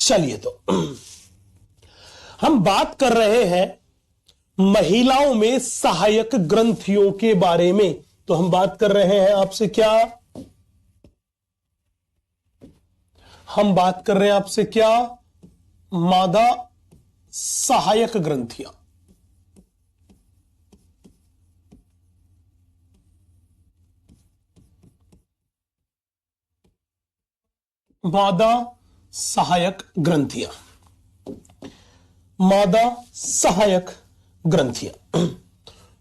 चलिए तो हम बात कर रहे हैं महिलाओं में सहायक ग्रंथियों के बारे में। तो हम बात कर रहे हैं आपसे क्या, हम बात कर रहे हैं आपसे क्या, मादा सहायक ग्रंथियां। मादा सहायक ग्रंथियां, मादा सहायक ग्रंथियां।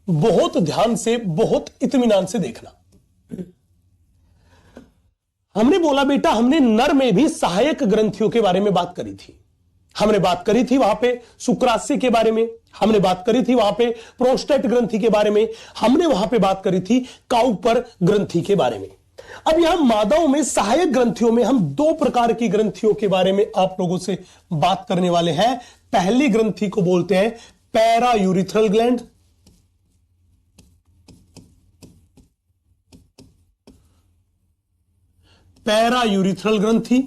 बहुत ध्यान से, बहुत इत्मीनान से देखना। हमने बोला बेटा, हमने नर में भी सहायक ग्रंथियों के बारे में बात करी थी। हमने बात करी थी वहां पे शुक्राशय के बारे में, हमने बात करी थी वहां पे प्रोस्टेट ग्रंथि के बारे में, हमने वहां पे बात करी थी काउपर ग्रंथि के बारे में। अब यहां मादाओं में सहायक ग्रंथियों में हम दो प्रकार की ग्रंथियों के बारे में आप लोगों से बात करने वाले हैं। पहली ग्रंथि को बोलते हैं पैरायूरिथ्रल ग्लैंड, पैरायूरिथ्रल ग्रंथि।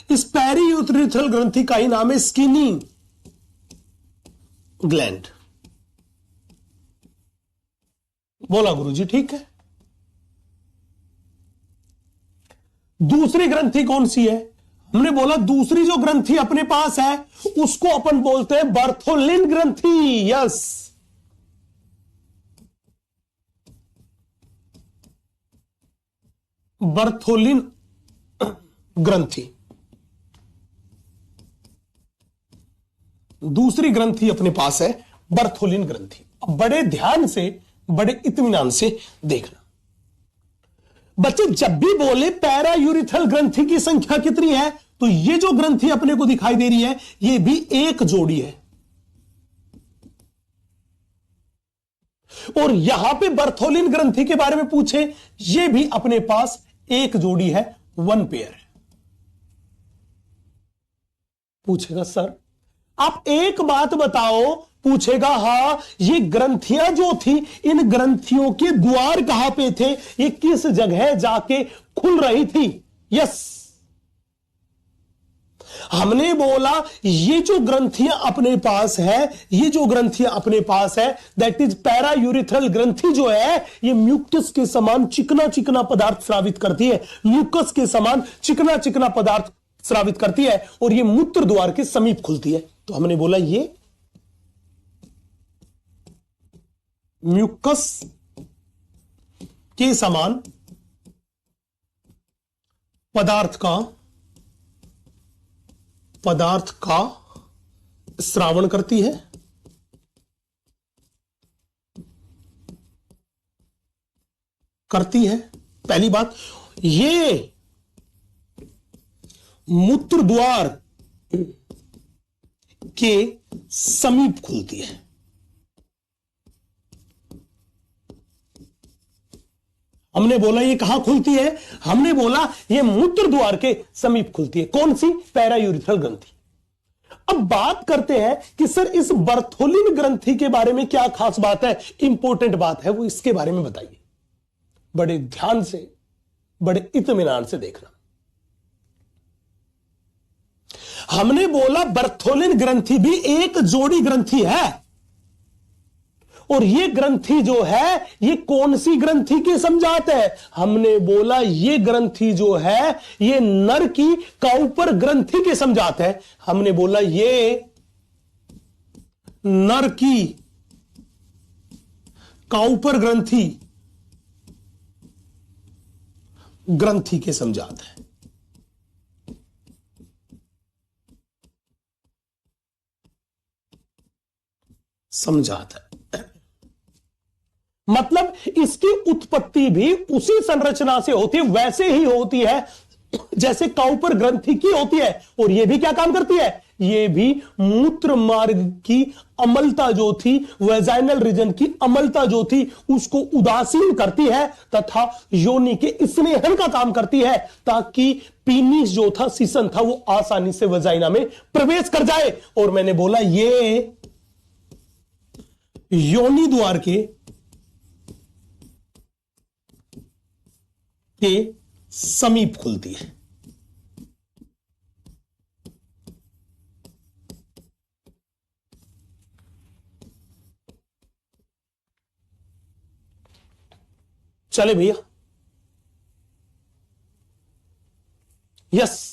इस पैरायूरिथ्रल ग्रंथि का ही नाम है स्किनी ग्लैंड। बोला गुरुजी, ठीक है। दूसरी ग्रंथि कौन सी है? हमने बोला दूसरी जो ग्रंथि अपने पास है उसको अपन बोलते हैं बर्थोलिन ग्रंथि। यस, बर्थोलिन ग्रंथि। दूसरी ग्रंथि अपने पास है बर्थोलिन ग्रंथि। अब बड़े ध्यान से, बड़े इत्मीनान से देखना बच्चे, जब भी बोले पैरायूरिथ्रल ग्रंथि की संख्या कितनी है, तो ये जो ग्रंथि अपने को दिखाई दे रही है ये भी एक जोड़ी है। और यहां पे बर्थोलिन ग्रंथि के बारे में पूछे, ये भी अपने पास एक जोड़ी है, वन पेयर है। पूछेगा सर आप एक बात बताओ, पूछेगा हां ये ग्रंथियां जो थी, इन ग्रंथियों के द्वार कहां पे थे, ये किस जगह जाके खुल रही थी। यस, हमने बोला ये जो ग्रंथियां अपने पास है, ये जो ग्रंथियां अपने पास है, दैट इज पैरायूरिथ्रल ग्रंथि जो है, ये म्यूकस के समान चिकना चिकना पदार्थ स्रावित करती है, म्यूकस के समान चिकना चिकना पदार्थ स्रावित करती है, और ये मूत्र द्वार के समीप खुलती है। तो हमने बोला ये म्यूकस के समान पदार्थ का स्रावण करती है, पहली बात। ये मूत्र द्वार के समीप खुलती है। हमने बोला ये कहां खुलती है, हमने बोला ये मूत्र द्वार के समीप खुलती है। कौन सी? पैरायूरिथ्रल ग्रंथि। अब बात करते हैं कि सर इस बर्थोलिन ग्रंथि के बारे में क्या खास बात है, इंपॉर्टेंट बात है, वो इसके बारे में बताइए। बड़े ध्यान से, बड़े इत्मीनान से देखना। हमने बोला बर्थोलिन ग्रंथि भी एक जोड़ी ग्रंथि है, और ये ग्रंथि जो है ये कौन सी ग्रंथि की समझात है? हमने बोला ये ग्रंथि जो है ये नर की काउपर ग्रंथि की समझात है। हमने बोला ये नर की काउपर ग्रंथि के समझात है। समझात है मतलब इसकी उत्पत्ति भी उसी संरचना से होती है, वैसे ही होती है जैसे काउपर ग्रंथि की होती है। और यह भी क्या काम करती है, यह भी मूत्र मार्ग की अम्लता जो थी, वेजाइनल रीजन की अम्लता जो थी, उसको उदासीन करती है तथा योनि के स्नेहन का काम करती है, ताकि पीनिस जो था, सीसन था, वो आसानी से वेजाइना में प्रवेश कर जाए। और मैंने बोला ये योनि द्वार के समीप खुलती है। चले भैया, यस।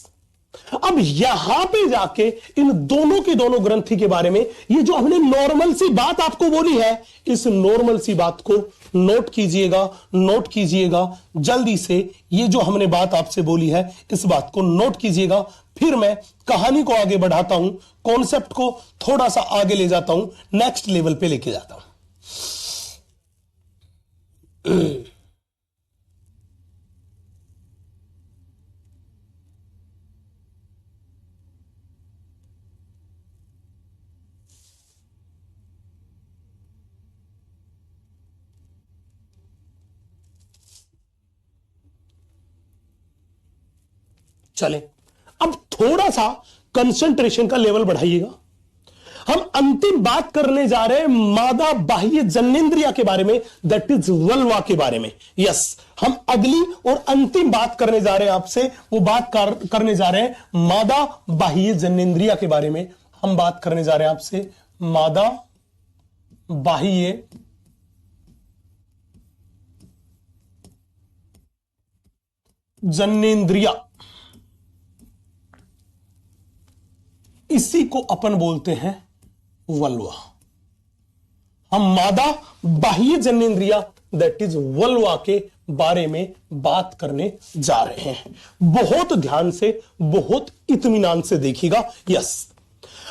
अब यहां पे जाके इन दोनों की दोनों ग्रंथि के बारे में, ये जो हमने नॉर्मल सी बात आपको बोली है, इस नॉर्मल सी बात को नोट कीजिएगा, नोट कीजिएगा जल्दी से। ये जो हमने बात आपसे बोली है, इस बात को नोट कीजिएगा। फिर मैं कहानी को आगे बढ़ाता हूं, कॉन्सेप्ट को थोड़ा सा आगे ले जाता हूं, नेक्स्ट लेवल पे लेके जाता हूं। चले, अब थोड़ा सा कंसंट्रेशन का लेवल बढ़ाइएगा। हम अंतिम बात करने जा रहे हैं मादा बाह्य जननेंद्रिया के बारे में, दैट इज वल्वा के बारे में। यस, हम अगली और अंतिम बात करने जा रहे हैं आपसे, वो बात करने जा रहे हैं मादा बाह्य जननेंद्रिया के बारे में। हम बात करने जा रहे हैं आपसे मादा बाह्य जननेंद्रिया। इसी को अपन बोलते हैं वल्वा। हम मादा बाह्य जननेंद्रिया दैट इज वल्वा के बारे में बात करने जा रहे हैं। बहुत ध्यान से, बहुत इत्मीनान से देखिएगा। यस,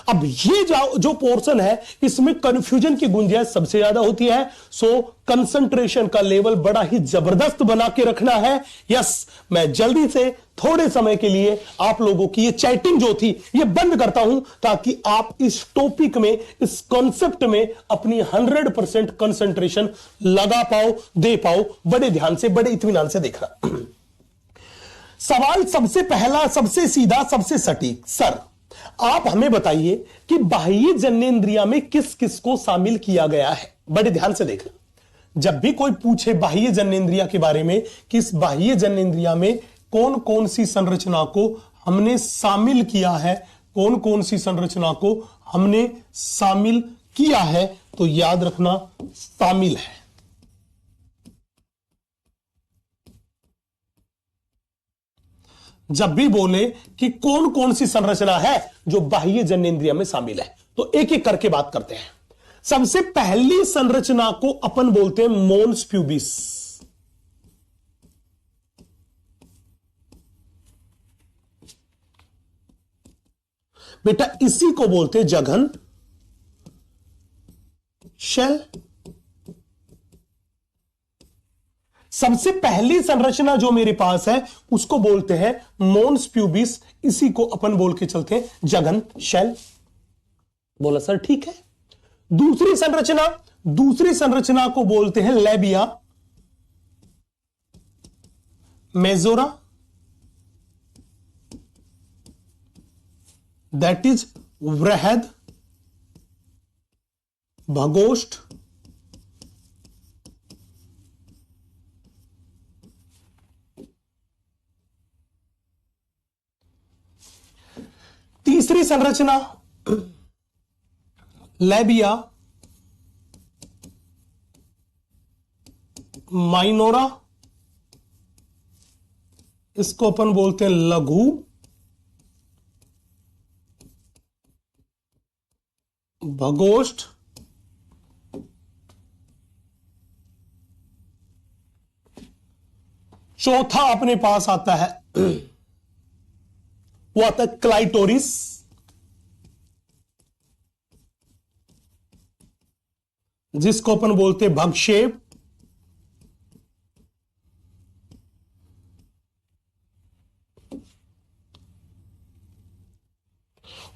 अब ये जो पोर्शन है, इसमें कंफ्यूजन की गुंजाइश सबसे ज्यादा होती है। सो कंसंट्रेशन का लेवल बड़ा ही जबरदस्त बना के रखना है। यस, मैं जल्दी से थोड़े समय के लिए आप लोगों की ये चैटिंग जो थी ये बंद करता हूं, ताकि आप इस टॉपिक में, इस कॉन्सेप्ट में अपनी 100% कंसंट्रेशन लगा पाओ, दे पाओ। बड़े ध्यान से, बड़े इत्मीनान से देखना। सवाल सबसे पहला, सबसे सीधा, सबसे सटीक। सर, आप हमें बताइए कि बाह्य जननेंद्रिया में किस किस को शामिल किया गया है। बड़े ध्यान से देखना। जब भी कोई पूछे बाह्य जननेंद्रिया के बारे में, कि इस बाह्य जननेंद्रिया में कौन कौन सी संरचना को हमने शामिल किया है, कौन कौन सी संरचना को हमने शामिल किया है, तो याद रखना शामिल है। जब भी बोले कि कौन कौन सी संरचना है जो बाह्य जननेंद्रिया में शामिल है, तो एक एक करके बात करते हैं। सबसे पहली संरचना को अपन बोलते हैं मोन्स प्यूबिस। बेटा, इसी को बोलते हैं जघन शेल। सबसे पहली संरचना जो मेरे पास है उसको बोलते हैं मोन्स प्यूबिस। इसी को अपन बोल के चलते हैं जघन शेल। बोला सर, ठीक है। दूसरी संरचना को बोलते हैं लेबिया मेजोरा, दैट इज वृहद भगोष्ठ। तीसरी संरचना लेबिया माइनोरा, इसको अपन बोलते हैं लघु भगोष्ठ। चौथा अपने पास आता है, वो आता है क्लाइटोरिस, जिसको अपन बोलते हैं भगक्षेप।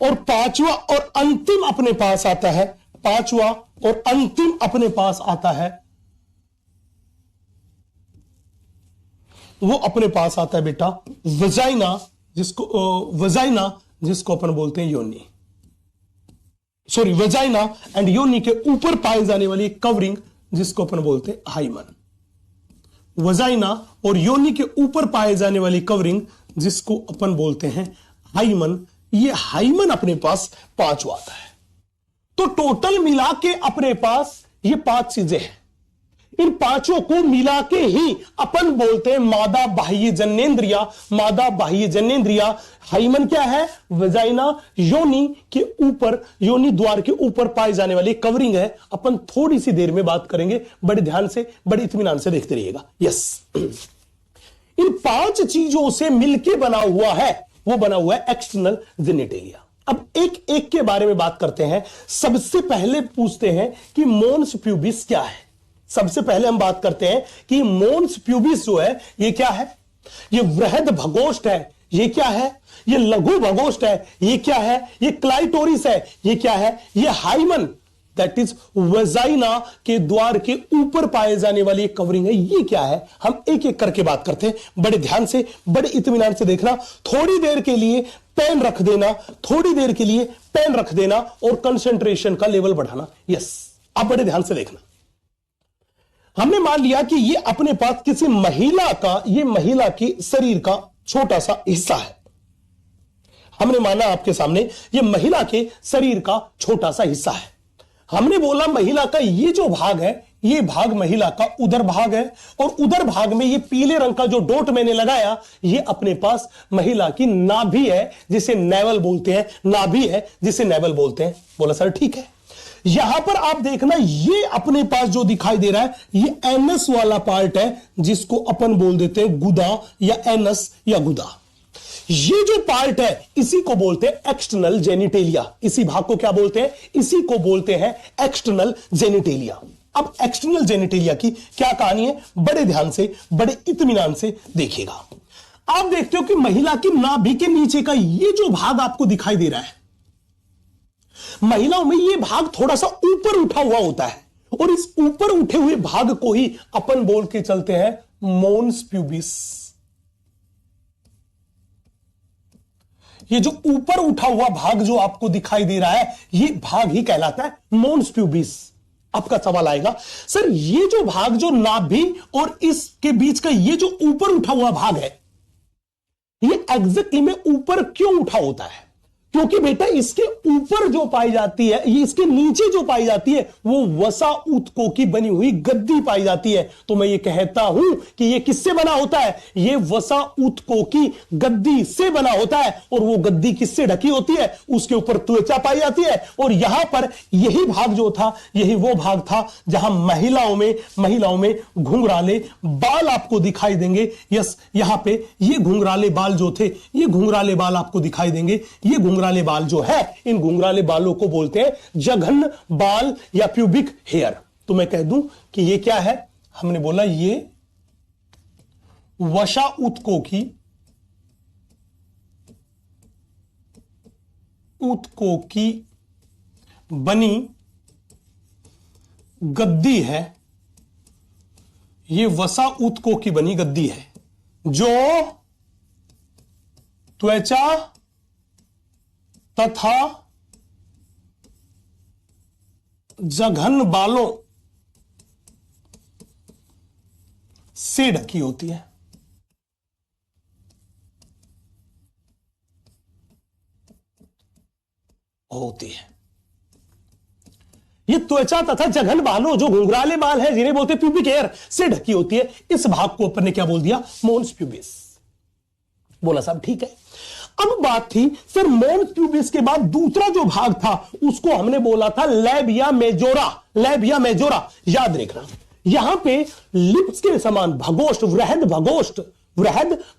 और पांचवा और अंतिम अपने पास आता है, पांचवा और अंतिम अपने पास आता है, वो अपने पास आता है बेटा वजाइना, जिसको अपन बोलते हैं योनि। सॉरी, वजाइना एंड योनि के ऊपर पाए जाने वाली कवरिंग, जिसको अपन बोलते हैं हाइमन। वजाइना और योनि के ऊपर पाए जाने वाली कवरिंग, जिसको अपन बोलते हैं हाइमन। ये हाइमन अपने पास पांचवा आता है। तो टोटल मिला के अपने पास ये 5 चीजें हैं। इन पांचों को मिला के ही अपन बोलते हैं मादा बाह्य जनेंद्रिया। मादा बाह्य जनेंद्रिया, हाइमन क्या है? वजाइना, योनि के ऊपर, योनि द्वार के ऊपर पाए जाने वाली कवरिंग है। अपन थोड़ी सी देर में बात करेंगे, बड़े ध्यान से, बड़े इत्मीनान से देखते रहिएगा। यस, इन पांच चीजों से मिलके बना हुआ है, वो बना हुआ है एक्सटर्नल जेनिटेलिया। अब एक एक के बारे में बात करते हैं। सबसे पहले पूछते हैं कि मोन्स प्यूबिस क्या है। सबसे पहले हम बात करते हैं कि मोन्स प्यूबिस जो है ये क्या है? ये वृहद भगोष्ठ है। ये क्या है? ये लघु भगोष्ठ है। ये क्या है? ये क्लाइटोरिस है। ये क्या है? ये हाइमन, दैट इज वजाइना के द्वार के ऊपर पाए जाने वाली एक कवरिंग है। ये क्या है? हम एक एक करके बात करते हैं। बड़े ध्यान से, बड़े इत्मीनान से देखना। थोड़ी देर के लिए पेन रख देना, थोड़ी देर के लिए पेन रख देना और कंसंट्रेशन का लेवल बढ़ाना। यस, आप बड़े ध्यान से देखना। हमने मान लिया कि ये अपने पास किसी महिला का, ये महिला के शरीर का छोटा सा हिस्सा है। हमने माना आपके सामने ये महिला के शरीर का छोटा सा हिस्सा है। हमने बोला महिला का ये जो भाग है, ये भाग महिला का उदर भाग है, और उदर भाग में ये पीले रंग का जो डॉट मैंने लगाया, ये अपने पास महिला की नाभि है, जिसे नेवल बोलते हैं। नाभि है जिसे नेवल बोलते हैं। बोला सर ठीक है। यहां पर आप देखना, ये अपने पास जो दिखाई दे रहा है, ये एनस वाला पार्ट है, जिसको अपन बोल देते हैं गुदा या एनस या गुदा। ये जो पार्ट है इसी को बोलते हैं एक्सटर्नल जेनिटेलिया। इसी भाग को क्या बोलते हैं? इसी को बोलते हैं एक्सटर्नल जेनिटेलिया। अब एक्सटर्नल जेनिटेलिया की क्या कहानी है, बड़े ध्यान से, बड़े इत्मीनान से देखिएगा। आप देखते हो कि महिला की नाभि के नीचे का ये जो भाग आपको दिखाई दे रहा है, महिलाओं में ये भाग थोड़ा सा ऊपर उठा हुआ होता है, और इस ऊपर उठे हुए भाग को ही अपन बोल के चलते हैं मोन्स प्यूबिस। ये जो ऊपर उठा हुआ भाग जो आपको दिखाई दे रहा है, ये भाग ही कहलाता है मोन्स प्यूबिस। आपका सवाल आएगा, सर ये जो भाग, जो नाभि और इसके बीच का ये जो ऊपर उठा हुआ भाग है, ये एग्जैक्टली में ऊपर क्यों उठा होता है? क्योंकि बेटा इसके ऊपर जो पाई जाती है, ये इसके नीचे जो पाई जाती है, वो वसा ऊतकों की बनी हुई गद्दी पाई जाती है। तो मैं ये कहता हूं कि ये किससे बना होता है? ये वसा ऊतकों की गद्दी से बना होता है। और वो गद्दी किससे ढकी होती है? उसके ऊपर त्वचा पाई जाती है। और यहां पर यही भाग जो था, यही वो भाग था जहां महिलाओं में घुंघराले बाल आपको दिखाई देंगे। यस, यहां पे ये घुंघराले बाल जो थे, ये घुंघराले बाल आपको दिखाई देंगे। ये घुंघराले बाल जो है, इन घुंघराले बालों को बोलते हैं जघन बाल या प्यूबिक हेयर। तो मैं कह दूं कि ये क्या है? हमने बोला ये वसा ऊतकों की बनी गद्दी है। ये वसा ऊतकों की बनी गद्दी है जो त्वचा तथा जघन बालों से ढकी होती है। ये त्वचा तथा जघन बालों, जो घुंघराले बाल है जिन्हें बोलते प्यूबिक हेयर, से ढकी होती है। इस भाग को अपन ने क्या बोल दिया? मोन्स प्यूबिस। बोला साहब ठीक है। अब बात थी सर मोन्स प्यूबिस के बाद दूसरा जो भाग था उसको हमने बोला था लैबिया मेजोरा। लैबिया मेजोरा याद रखना, यहां पे लिप्स के समान भगोष्ठ, वृहद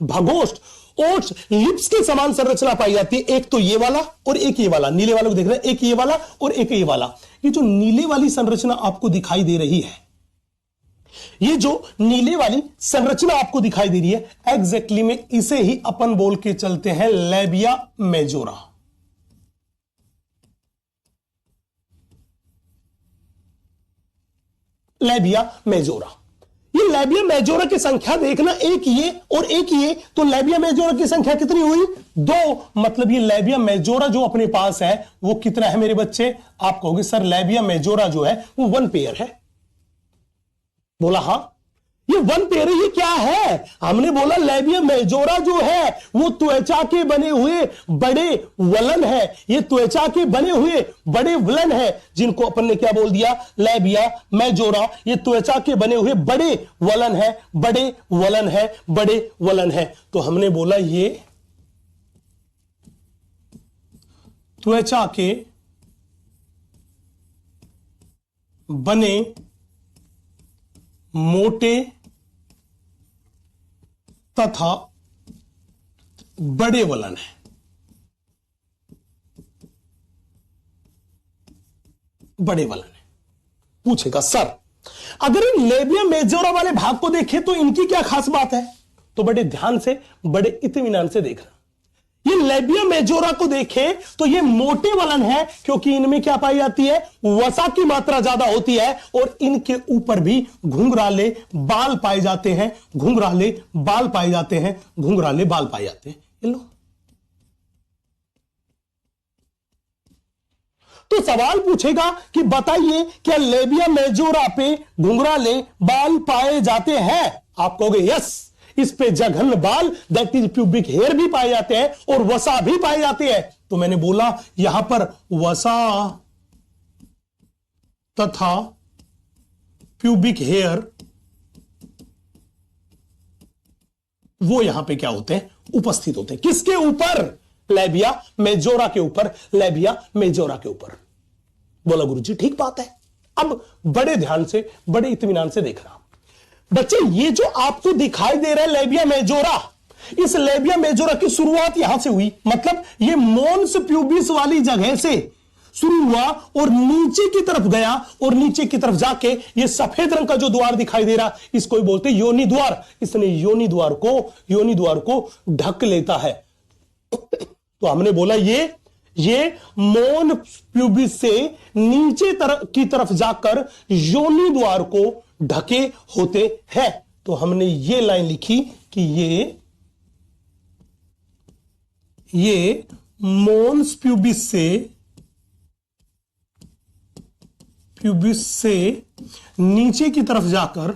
भगोष्ठ ओट्स लिप्स के समान संरचना पाई जाती है। एक तो ये वाला और एक ये वाला, नीले वाले को देख रहे हैं, एक ये वाला और एक ये वाला। ये जो नीले वाली संरचना आपको दिखाई दे रही है, ये जो नीले वाली संरचना आपको दिखाई दे रही है, एग्जैक्टली में इसे ही अपन बोल के चलते हैं लैबिया मेजोरा। लैबिया मेजोरा, ये लैबिया मेजोरा की संख्या देखना, एक ये और एक ये, तो लैबिया मेजोरा की संख्या कितनी हुई? 2। मतलब ये लैबिया मेजोरा जो अपने पास है वो कितना है मेरे बच्चे? आप कहोगे सर लैबिया मेजोरा जो है वो 1 पेयर है। बोला हां। ये वन पेयर, ये क्या है? हमने बोला लेबिया मेजोरा जो है वो त्वचा के बने हुए बड़े वलन है। ये त्वचा के बने हुए बड़े वलन है, जिनको अपन ने क्या बोल दिया? Labia majora. ये त्वचा के बने हुए बड़े वलन है, बड़े वलन है, बड़े वलन है। तो हमने बोला ये त्वचा के बने मोटे तथा बड़े वलन है। बड़े वलन है। पूछेगा सर अगर इन लेबिया मेजोरा वाले भाग को देखें तो इनकी क्या खास बात है? तो बड़े ध्यान से, बड़े इत्मीनान से देखना। ये लेबिया मेजोरा को देखें तो ये मोटे वलन है, क्योंकि इनमें क्या पाई जाती है? वसा की मात्रा ज्यादा होती है, और इनके ऊपर भी घुंघराले बाल पाए जाते हैं। घुंघराले बाल पाए जाते हैं, घुंघराले बाल पाए जाते हैं। ये लो। तो सवाल पूछेगा कि बताइए क्या लेबिया मेजोरा पे घुंघराले बाल पाए जाते हैं? आप कहोगे यस, इस पे जघन बाल दैट इज प्यूबिक हेयर भी पाए जाते हैं और वसा भी पाए जाते हैं। तो मैंने बोला यहां पर वसा तथा प्यूबिक हेयर वो यहां पे क्या होते हैं? उपस्थित होते हैं। किसके ऊपर? लेबिया मेजोरा के ऊपर। लेबिया मेजोरा के ऊपर। बोला गुरुजी ठीक बात है। अब बड़े ध्यान से, बड़े इत्मीनान से देखना बच्चे, ये जो आपको दिखाई दे रहा है लेबिया मेजोरा, इस लेबिया मेजोरा की शुरुआत यहां से हुई। मतलब ये मोन्स प्यूबिस वाली जगह से शुरू हुआ और नीचे की तरफ गया, और नीचे की तरफ जाके ये सफेद रंग का जो द्वार दिखाई दे रहा, इसको बोलते हैं योनि द्वार। इसने योनि द्वार को ढक लेता है। तो हमने बोला ये मोन प्यूबिस से नीचे की तरफ जाकर योनि द्वार को ढके होते हैं। तो हमने ये लाइन लिखी कि ये मोन्स प्यूबिस से नीचे की तरफ जाकर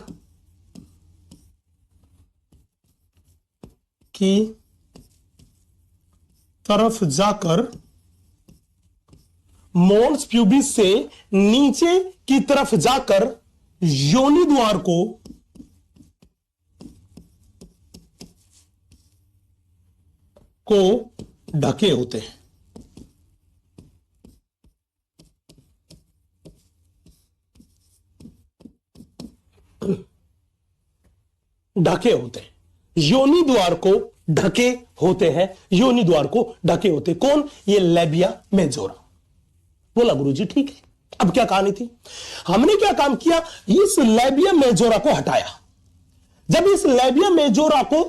मोन्स प्यूबिस से नीचे की तरफ जाकर योनि द्वार को ढके होते हैं। ढके होते हैं, योनि द्वार को ढके होते हैं, योनि द्वार को ढके होते। कौन? ये लेबिया मेजोरा। बोला गुरुजी ठीक है। अब क्या कहानी थी? हमने क्या काम किया? इस लेबिया मेजोरा को हटाया। जब इस लेबिया मेजोरा को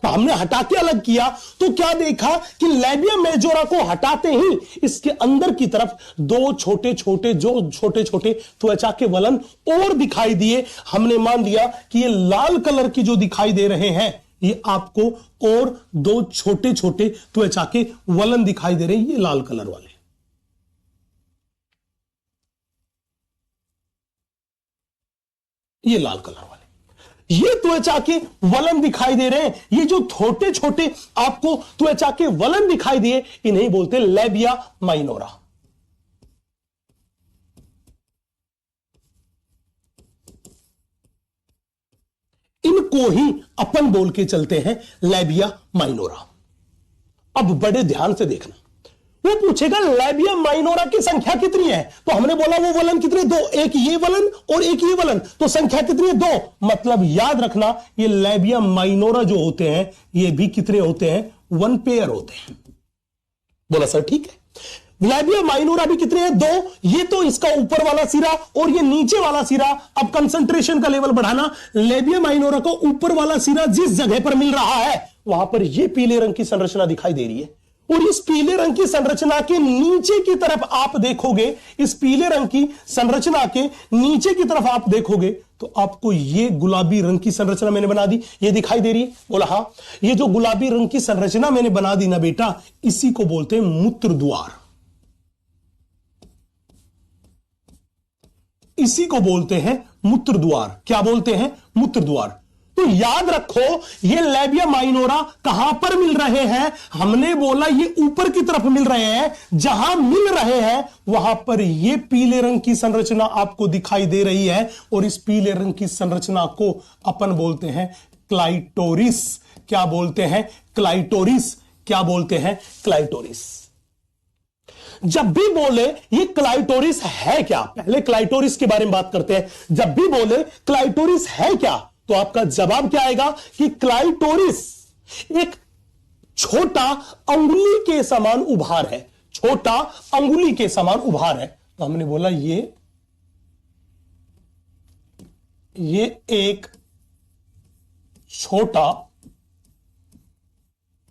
हमने हटा के अलग किया तो क्या देखा कि लेबिया मेजोरा को हटाते ही इसके अंदर की तरफ दो छोटे छोटे त्वचा के वलन और दिखाई दिए। हमने मान लिया कि ये लाल कलर की जो दिखाई दे रहे हैं, ये आपको और दो छोटे छोटे त्वचा के वलन दिखाई दे रहे हैं, ये लाल कलर वाले। ये लाल कलर वाले, ये त्वचा के वलन दिखाई दे रहे हैं। ये जो छोटे छोटे आपको त्वचा के वलन दिखाई दिए, इन्हें बोलते हैं लेबिया माइनोरा। इनको ही अपन बोल के चलते हैं लेबिया माइनोरा। अब बड़े ध्यान से देखना, वो पूछेगा लेबिया माइनोरा की संख्या कितनी है? तो हमने बोला वो वलन कितने? दो। एक ये वलन और एक ये वलन, तो संख्या कितनी है? दो। मतलब याद रखना ये लेबिया माइनोरा जो होते हैं ये भी कितने होते हैं? वन पेयर होते हैं। बोला सर ठीक है। लेबिया माइनोरा भी कितने हैं? दो। ये तो इसका ऊपर वाला सिरा और ये नीचे वाला सिरा। अब कंसंट्रेशन का लेवल बढ़ाना। लेबिया माइनोरा को ऊपर वाला सिरा जिस जगह पर मिल रहा है वहां पर ये पीले रंग की संरचना दिखाई दे रही है, और इस पीले रंग की संरचना के नीचे की तरफ आप देखोगे, इस पीले रंग की संरचना के नीचे की तरफ आप देखोगे तो आपको ये गुलाबी रंग की संरचना मैंने बना दी, ये दिखाई दे रही है। बोला हां, ये जो गुलाबी रंग की संरचना मैंने बना दी ना बेटा, इसी को बोलते हैं मूत्र द्वार। इसी को बोलते हैं मूत्र द्वार। क्या बोलते हैं? मूत्र द्वार। तो याद रखो ये लेबिया माइनोरा कहां पर मिल रहे हैं? हमने बोला ये ऊपर की तरफ मिल रहे हैं। जहां मिल रहे हैं वहां पर ये पीले रंग की संरचना आपको दिखाई दे रही है, और इस पीले रंग की संरचना को अपन बोलते हैं क्लाइटोरिस। क्या बोलते हैं? क्लाइटोरिस। क्या बोलते हैं? क्लाइटोरिस। जब भी बोले ये क्लाइटोरिस है क्या, पहले क्लाइटोरिस के बारे में बात करते हैं। जब भी बोले क्लाइटोरिस है क्या, तो आपका जवाब क्या आएगा कि क्लाइटोरिस एक छोटा अंगुली के समान उभार है। छोटा अंगुली के समान उभार है। तो हमने बोला ये एक छोटा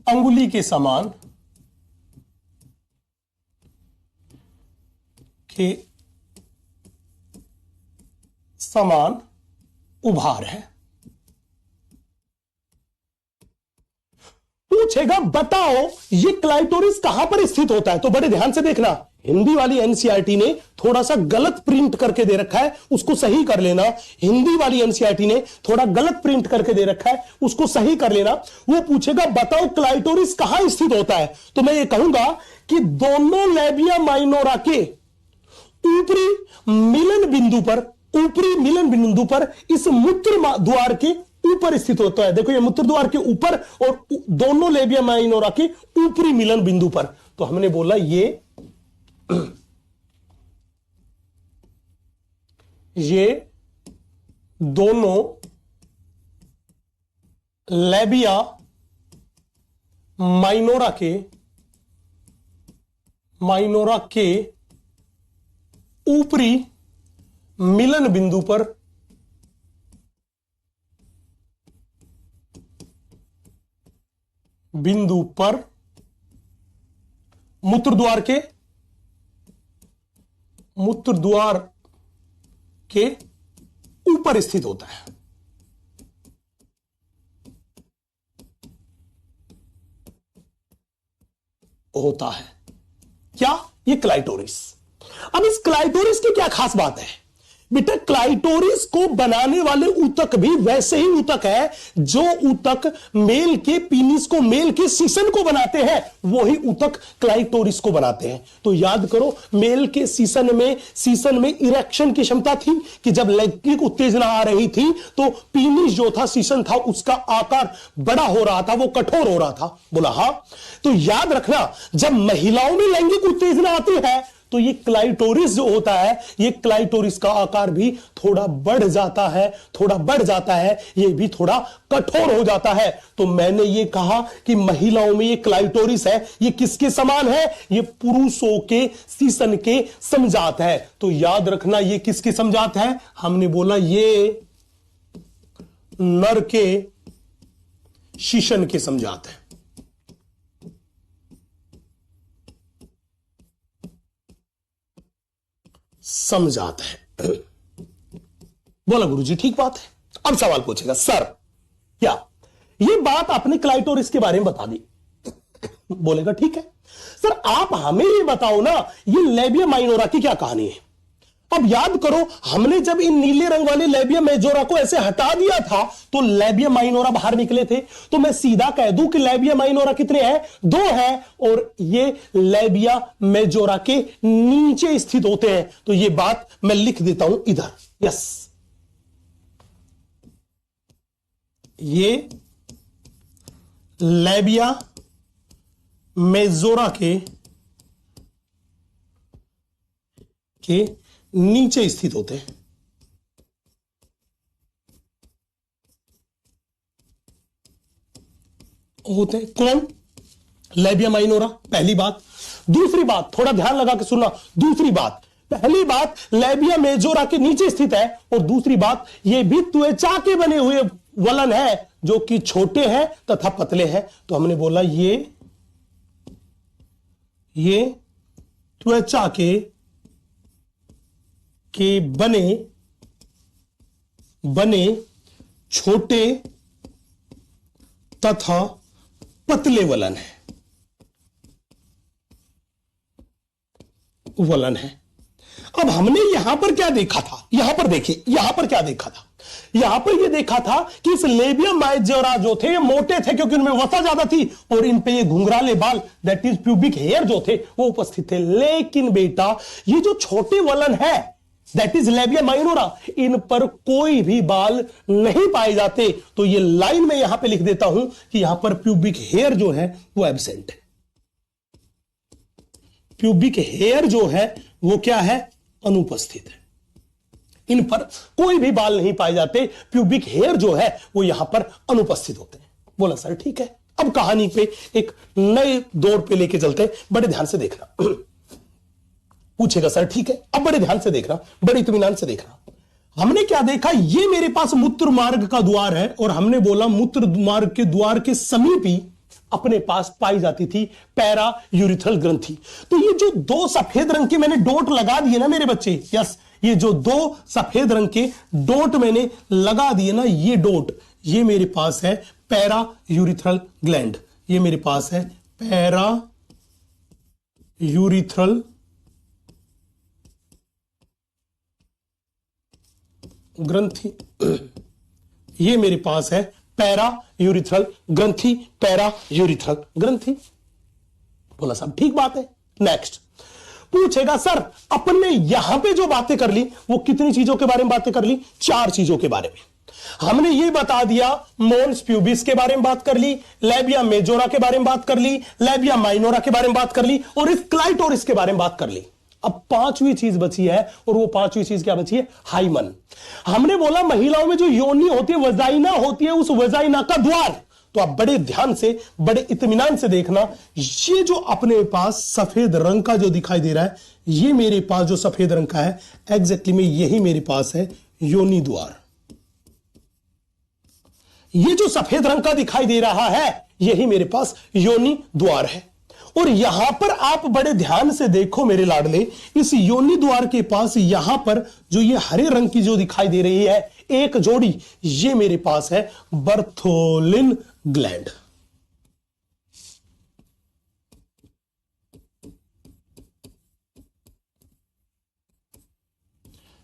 अंगुली के समान उभार है। पूछेगा बताओ ये क्लाइटोरिस कहां पर स्थित होता है, तो बड़े ध्यान से देखना। हिंदी वाली एनसीईआरटी ने थोड़ा सा गलत प्रिंट करके दे रखा है, उसको सही कर लेना। हिंदी वाली एनसीईआरटी ने थोड़ा गलत प्रिंट करके दे रखा है, उसको सही कर लेना। वो पूछेगा बताओ क्लाइटोरिस कहां स्थित होता है, तो मैं ये कहूंगा कि दोनों लेबिया माइनोरा के ऊपरी मिलन बिंदु पर इस मूत्र द्वार के ऊपर स्थित होता है। देखो ये मूत्र द्वार के ऊपर और दोनों लेबिया माइनोरा के ऊपरी मिलन बिंदु पर। तो हमने बोला ये दोनों लेबिया माइनोरा के ऊपरी मिलन बिंदु पर मूत्र द्वार के ऊपर स्थित होता है। क्या? ये क्लाइटोरिस। अब इस क्लाइटोरिस की क्या खास बात है बेटा? क्लाइटोरिस को बनाने वाले ऊतक भी वैसे ही ऊतक है जो ऊतक मेल के पीनिस को, मेल के सीसन को बनाते हैं, वही ऊतक क्लाइटोरिस को बनाते हैं। तो याद करो मेल के सीसन में इरेक्शन की क्षमता थी कि जब लैंगिक उत्तेजना आ रही थी तो पीनिस जो था, सीसन था, उसका आकार बड़ा हो रहा था, वो कठोर हो रहा था। बोला हां। तो याद रखना जब महिलाओं में लैंगिक उत्तेजना आती है तो ये क्लाइटोरिस जो होता है, ये क्लाइटोरिस का आकार भी थोड़ा बढ़ जाता है, ये भी थोड़ा कठोर हो जाता है। तो मैंने ये कहा कि महिलाओं में ये क्लाइटोरिस है, ये किसके समान है? ये पुरुषों के सीसन के समजात है। तो याद रखना ये किसके समजात है? हमने बोला ये नर के शीशन के समजात है। समझात है। बोला गुरुजी ठीक बात है। अब सवाल पूछेगा सर क्या ये बात आपने क्लाइटोरिस के बारे में बता दी? बोलेगा ठीक है सर, आप हमें ये बताओ ना ये लेबिया माइनोरा की क्या कहानी है। अब याद करो हमने जब इन नीले रंग वाले लेबिया मेजोरा को ऐसे हटा दिया था तो लेबिया माइनोरा बाहर निकले थे। तो मैं सीधा कह दूं कि लेबिया माइनोरा कितने हैं? 2 हैं, और ये लेबिया मेजोरा के नीचे स्थित होते हैं। तो ये बात मैं लिख देता हूं इधर। यस, ये लेबिया मेजोरा के नीचे स्थित होते हैं। कौन? Labia minora. पहली बात। दूसरी बात थोड़ा ध्यान लगा के सुनना। दूसरी बात, पहली बात लेबिया मेजोरा के नीचे स्थित है, और दूसरी बात ये भी त्वचा के बने हुए वलन है जो कि छोटे हैं तथा पतले हैं। तो हमने बोला ये त्वचा के बने छोटे तथा पतले वलन है। अब हमने यहां पर क्या देखा था, यहां पर देखिए, यहां पर क्या देखा था, यहां पर यह देखा था कि इस लेबियम माइजोरा जो थे ये मोटे थे क्योंकि उनमें वसा ज्यादा थी और इन पे ये घुंघराले बाल दैट इज प्यूबिक हेयर जो थे वो उपस्थित थे। लेकिन बेटा ये जो छोटे वलन है दैट इज लेबियम माइनोरा, इन पर कोई भी बाल नहीं पाए जाते। तो ये लाइन में यहां पे लिख देता हूं कि यहां पर प्यूबिक हेयर जो है वो एब्सेंट है। प्यूबिक हेयर जो है वो क्या है, अनुपस्थित है। इन पर कोई भी बाल नहीं पाए जाते, प्यूबिक हेयर जो है वो यहां पर अनुपस्थित होते हैं। बोला सर ठीक है। अब कहानी पे एक नए दौर पे लेके चलते हैं, बड़े ध्यान से देखना। पूछेगा सर ठीक है, अब बड़े ध्यान से देखना, बड़े इत्मीनान से देखना। हमने क्या देखा, ये मेरे पास मूत्र मार्ग का द्वार है और हमने बोला मूत्र मार्ग के द्वार के समीप ही अपने पास पाई जाती थी पैरा यूरिथ्रल ग्रंथि। तो ये जो दो सफेद रंग के मैंने डॉट लगा दिए ना मेरे बच्चे, यस, ये जो दो सफेद रंग के डॉट मैंने लगा दिए ना, ये डॉट, ये मेरे पास है पैरा यूरिथ्रल ग्लैंड, ये मेरे पास है पैरा यूरिथ्रल ग्रंथि, ये मेरे पास है पैरा यूरिथ्रल ग्रंथि, पैरा यूरिथ्रल ग्रंथि। बोला साहब ठीक बात है। नेक्स्ट पूछेगा सर अपन ने यहां पे जो बातें कर ली वो कितनी चीजों के बारे में बातें कर ली, 4 चीजों के बारे में। हमने ये बता दिया, मोन्स प्यूबिस के बारे में बात कर ली, लेबिया मेजोरा के बारे में बात कर ली, लेबिया माइनोरा के बारे में बात कर ली और इस क्लाइटोरिस के बारे में बात कर ली। अब 5वीं चीज बची है और वो 5वीं चीज क्या बची है, हाइमन। हमने बोला महिलाओं में जो योनि होती है, वजाइना होती है, उस वजाइना का द्वार। तो आप बड़े ध्यान से, बड़े इत्मीनान से देखना, ये जो अपने पास सफेद रंग का जो दिखाई दे रहा है, ये मेरे पास जो सफेद रंग का है, एग्जैक्टली में यही मेरे पास है योनि द्वार। ये जो सफेद रंग का दिखाई दे रहा है, यही मेरे पास योनि द्वार है। और यहां पर आप बड़े ध्यान से देखो मेरे लाडले, इस योनि द्वार के पास यहां पर जो ये हरे रंग की जो दिखाई दे रही है एक जोड़ी, ये मेरे पास है बर्थोलिन ग्लैंड।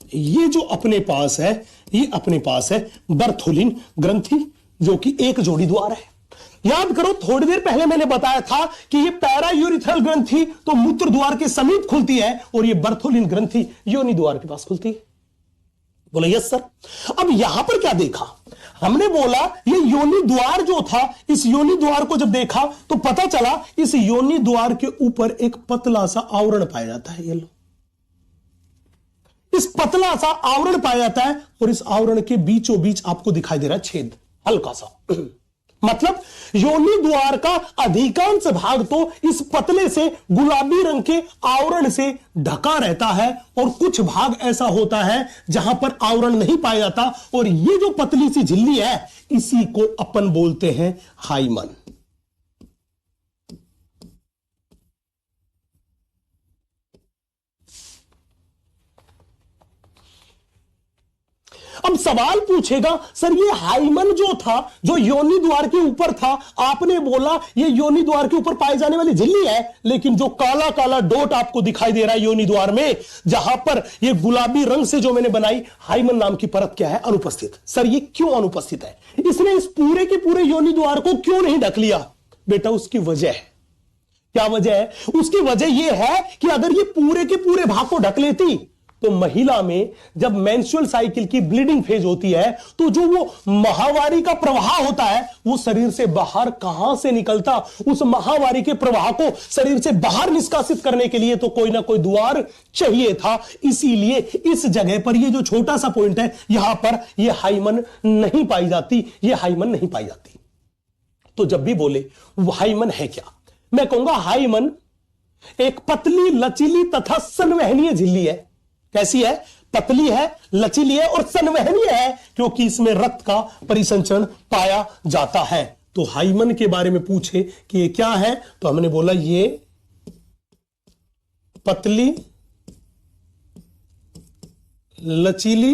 ये जो अपने पास है, ये अपने पास है बर्थोलिन ग्रंथि, जो कि एक जोड़ी द्वार है। याद करो थोड़ी देर पहले मैंने बताया था कि ये पैरा यूरिथ्रल ग्रंथि तो मूत्र द्वार के समीप खुलती है और ये बर्थोलिन ग्रंथि योनि द्वार के पास खुलती है। बोला यस सर। अब यहां पर क्या देखा, हमने बोला ये योनि द्वार जो था, इस योनि द्वार को जब देखा तो पता चला इस योनि द्वार के ऊपर एक पतला सा आवरण पाया जाता है। ये लो, इस पतला सा आवरण पाया जाता है और इस आवरण के बीचों बीच आपको दिखाई दे रहा है छेद, हल्का सा। मतलब योनि द्वार का अधिकांश भाग तो इस पतले से गुलाबी रंग के आवरण से ढका रहता है और कुछ भाग ऐसा होता है जहां पर आवरण नहीं पाया जाता, और ये जो पतली सी झिल्ली है इसी को अपन बोलते हैं हाइमन। अब सवाल पूछेगा सर ये हाइमन जो था, जो योनि द्वार के ऊपर था, आपने बोला ये योनि द्वार के ऊपर पाई जाने वाली झिल्ली है, लेकिन जो काला काला डॉट आपको दिखाई दे रहा है योनि द्वार में, जहां पर ये गुलाबी रंग से जो मैंने बनाई हाइमन नाम की परत, क्या है, अनुपस्थित। सर ये क्यों अनुपस्थित है, इसने इस पूरे के पूरे योनि द्वार को क्यों नहीं ढक लिया? बेटा उसकी वजह है। क्या वजह है? उसकी वजह यह है कि अगर ये पूरे के पूरे भाग को ढक लेती तो महिला में जब मेंस्ट्रुअल साइकिल की ब्लीडिंग फेज होती है तो जो वो माहवारी का प्रवाह होता है वो शरीर से बाहर कहां से निकलता, उस माहवारी के प्रवाह को शरीर से बाहर निष्कासित करने के लिए तो कोई ना कोई द्वार चाहिए था। इसीलिए इस जगह पर ये जो छोटा सा पॉइंट है यहां पर ये हाइमन नहीं पाई जाती, ये हाइमन नहीं पाई जाती। तो जब भी बोले वो हाइमन है क्या, मैं कहूंगा हाइमन एक पतली लचीली तथा संवहनीय झिल्ली है। कैसी है? पतली है, लचीली है और संवहनीय है, क्योंकि इसमें रक्त का परिसंचरण पाया जाता है। तो हाइमन के बारे में पूछे कि ये क्या है, तो हमने बोला ये पतली लचीली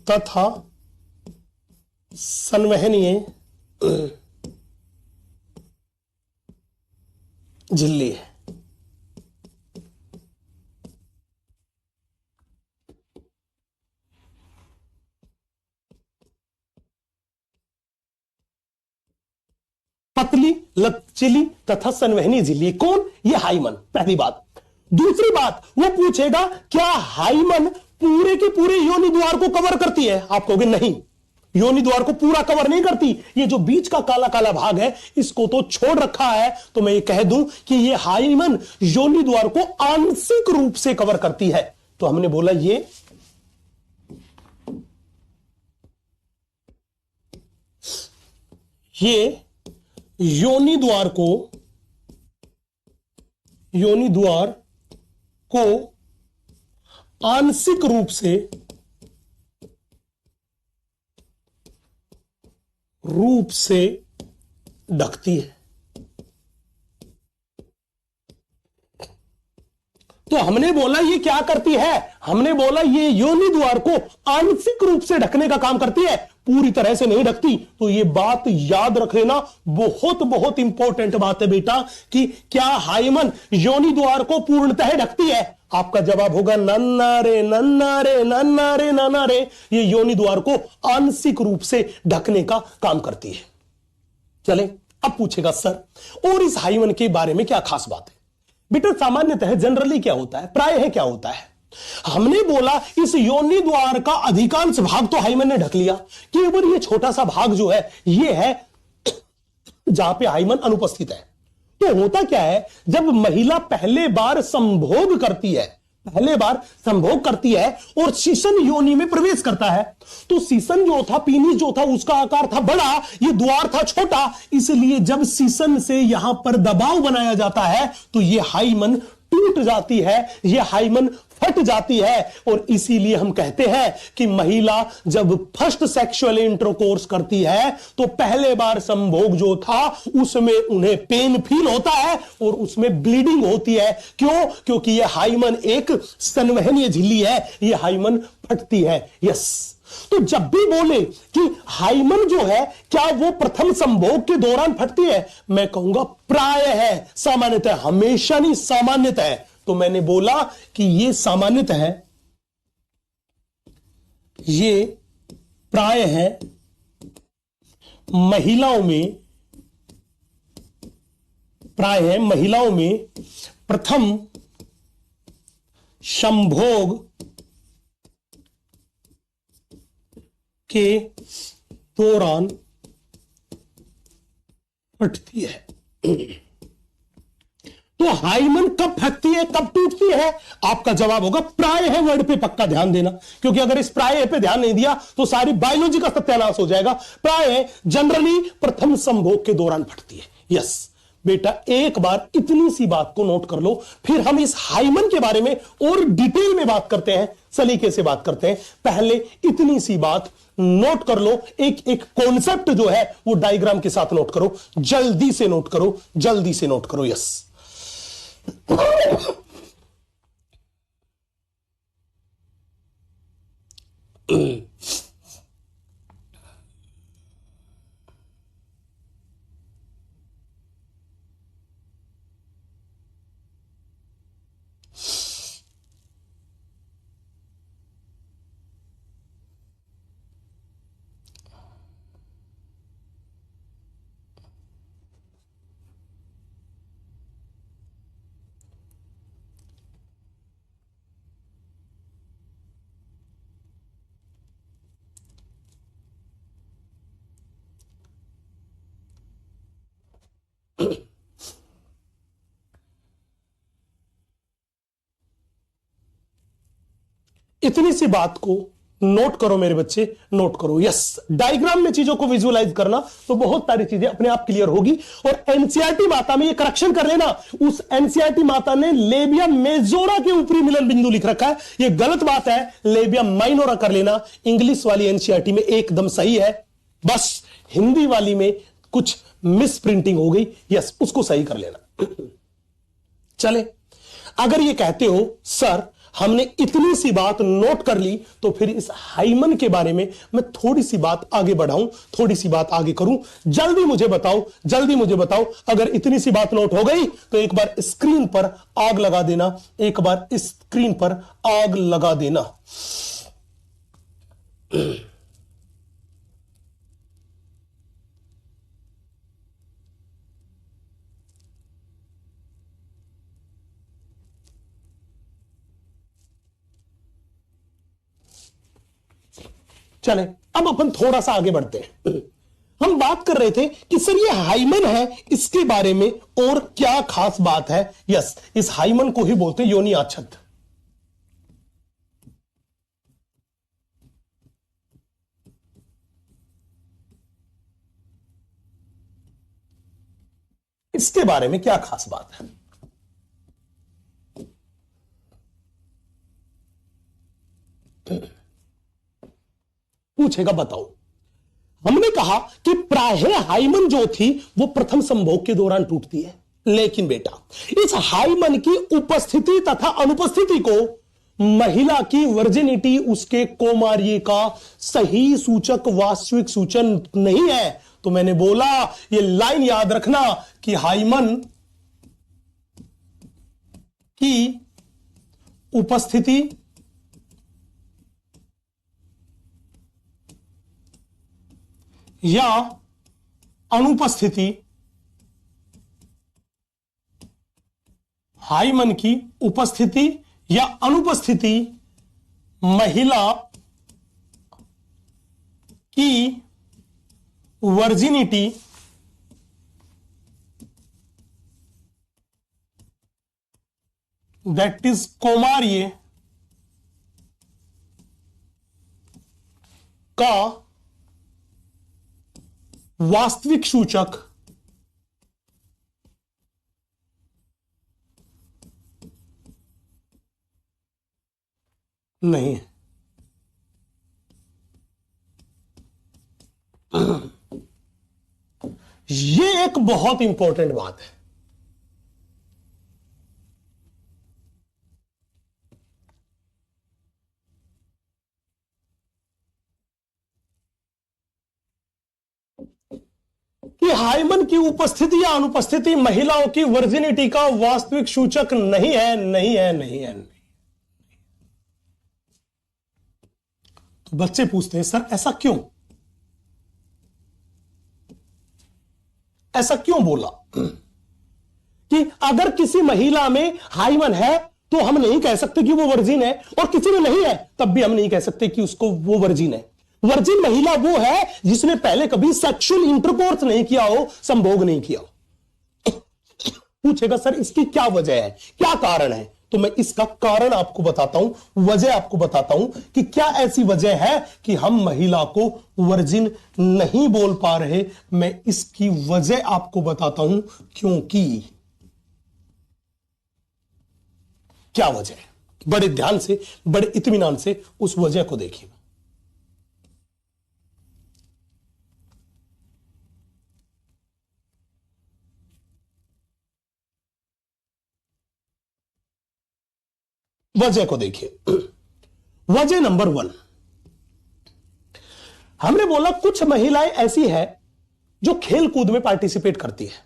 तथा संवहनीय झिल्ली है। लचीली तथा संवहनी झिल्ली। कौन? ये हाइमन। पहली बात। दूसरी बात, वो पूछेगा क्या हाइमन पूरे के पूरे योनि द्वार को कवर करती है? आप कहोगे नहीं, योनि द्वार को पूरा कवर नहीं करती, ये जो बीच का काला काला भाग है इसको तो छोड़ रखा है। तो मैं ये कह दूं कि ये हाइमन योनि द्वार को आंशिक रूप से कवर करती है। तो हमने बोला ये योनि द्वार को आंशिक रूप से ढकती है। तो हमने बोला ये क्या करती है? हमने बोला ये योनि द्वार को आंशिक रूप से ढकने का काम करती है, पूरी तरह से नहीं ढकती। तो ये बात याद रख लेना, बहुत बहुत इंपॉर्टेंट बात है बेटा, कि क्या हाइमन योनि द्वार को पूर्णतः ढकती है? आपका जवाब होगा नन्ना रे नन्ना रे नन्ना रे नन्ना रे। ये योनि द्वार को आंशिक रूप से ढकने का काम करती है। चले, अब पूछेगा सर और इस हाइमन के बारे में क्या खास बात है? बेटा सामान्यतः जनरली क्या होता है, प्रायः क्या होता है, हमने बोला इस योनि द्वार का अधिकांश भाग तो हाइमन ने ढक लिया, केवल ये छोटा सा भाग जो है ये है जहां पे हाइमन अनुपस्थित है। तो होता क्या है, जब महिला पहले बार संभोग करती है और सीसन योनि में प्रवेश करता है, तो सीसन जो था, पीनिस जो था, उसका आकार था बड़ा, ये द्वार था छोटा, इसलिए जब सीसन से यहां पर दबाव बनाया जाता है तो ये हाइमन टूट जाती है, ये हाइमन फट जाती है। और इसीलिए हम कहते हैं कि महिला जब फर्स्ट सेक्सुअल इंटरकोर्स करती है तो पहले बार संभोग जो था उसमें उन्हें पेन फील होता है और उसमें ब्लीडिंग होती है। क्यों? क्योंकि यह हाइमन एक संवहनीय झिल्ली है, यह हाइमन फटती है। यस, तो जब भी बोले कि हाइमन जो है क्या वो प्रथम संभोग के दौरान फटती है, मैं कहूंगा प्राय है, सामान्यतः, हमेशा नहीं, सामान्यतः है। तो मैंने बोला कि ये सामान्यतः है, ये प्राय है महिलाओं में प्रथम संभोग के दौरान फटती है। तो हाइमन कब फटती है, कब टूटती है? आपका जवाब होगा प्राय है वर्ड पे पक्का ध्यान देना, क्योंकि अगर इस प्राय पे ध्यान नहीं दिया तो सारी बायोलॉजी का सत्यानाश हो जाएगा। प्राय जनरली प्रथम संभोग के दौरान फटती है। यस बेटा, एक बार इतनी सी बात को नोट कर लो, फिर हम इस हाइमन के बारे में और डिटेल में बात करते हैं, सलीके से बात करते हैं। पहले इतनी सी बात नोट कर लो, एक एक कॉन्सेप्ट जो है वो डायग्राम के साथ नोट करो, जल्दी से नोट करो, जल्दी से नोट करो। यस इतनी सी बात को नोट करो मेरे बच्चे, नोट करो। यस, डायग्राम में चीजों को विजुअलाइज करना तो बहुत सारी चीजें अपने आप क्लियर होगी। और एनसीईआरटी माता में ये करेक्शन कर लेना, उस एनसीईआरटी माता ने लेबिया मेजोरा के ऊपरी मिलन बिंदु लिख रखा है, ये गलत बात है, लेबिया माइनोरा कर लेना। इंग्लिश वाली एनसीईआरटी में एकदम सही है, बस हिंदी वाली में कुछ मिस प्रिंटिंग हो गई। यस, उसको सही कर लेना। चले, अगर ये कहते हो सर हमने इतनी सी बात नोट कर ली, तो फिर इस हाइमन के बारे में मैं थोड़ी सी बात आगे बढ़ाऊं, थोड़ी सी बात आगे करूं। जल्दी मुझे बताओ, जल्दी मुझे बताओ, अगर इतनी सी बात नोट हो गई तो एक बार स्क्रीन पर आग लगा देना, एक बार स्क्रीन पर आग लगा देना। चले अब अपन थोड़ा सा आगे बढ़ते हैं। हम बात कर रहे थे कि सर ये हाइमन है, इसके बारे में और क्या खास बात है। यस, इस हाइमन को ही बोलते हैं योनि आच्छद। इसके बारे में क्या खास बात है? पूछेगा, बताओ। हमने कहा कि प्रायः हाइमन जो थी वो प्रथम संभोग के दौरान टूटती है, लेकिन बेटा इस हाइमन की उपस्थिति तथा अनुपस्थिति को महिला की वर्जिनिटी, उसके कौमार्य का सही सूचक, वास्तविक सूचन नहीं है। तो मैंने बोला ये लाइन याद रखना कि हाइमन की उपस्थिति या अनुपस्थिति, हाइमन की उपस्थिति या अनुपस्थिति महिला की वर्जिनिटी दैट इज कौमार्य का वास्तविक सूचक नहीं है। ये एक बहुत इंपॉर्टेंट बात है। कि हाइमन की उपस्थिति या अनुपस्थिति महिलाओं की वर्जिनिटी का वास्तविक सूचक नहीं है, नहीं है, नहीं है, नहीं। तो बच्चे पूछते हैं सर ऐसा क्यों, ऐसा क्यों बोला? कि अगर किसी महिला में हाइमन है तो हम नहीं कह सकते कि वो वर्जिन है, और किसी में नहीं है तब भी हम नहीं कह सकते कि उसको वो वर्जिन है। वर्जिन महिला वो है जिसने पहले कभी सेक्सुअल इंटरकोर्स नहीं किया हो, संभोग नहीं किया हो। पूछेगा सर इसकी क्या वजह है, क्या कारण है? तो मैं इसका कारण आपको बताता हूं, वजह आपको बताता हूं कि क्या ऐसी वजह है कि हम महिला को वर्जिन नहीं बोल पा रहे। मैं इसकी वजह आपको बताता हूं, क्योंकि क्या वजह है। बड़े ध्यान से, बड़े इत्मीनान से उस वजह को देखिए। वजह को देखिए। वजह नंबर 1, हमने बोला कुछ महिलाएं ऐसी है जो खेल कूद में पार्टिसिपेट करती है।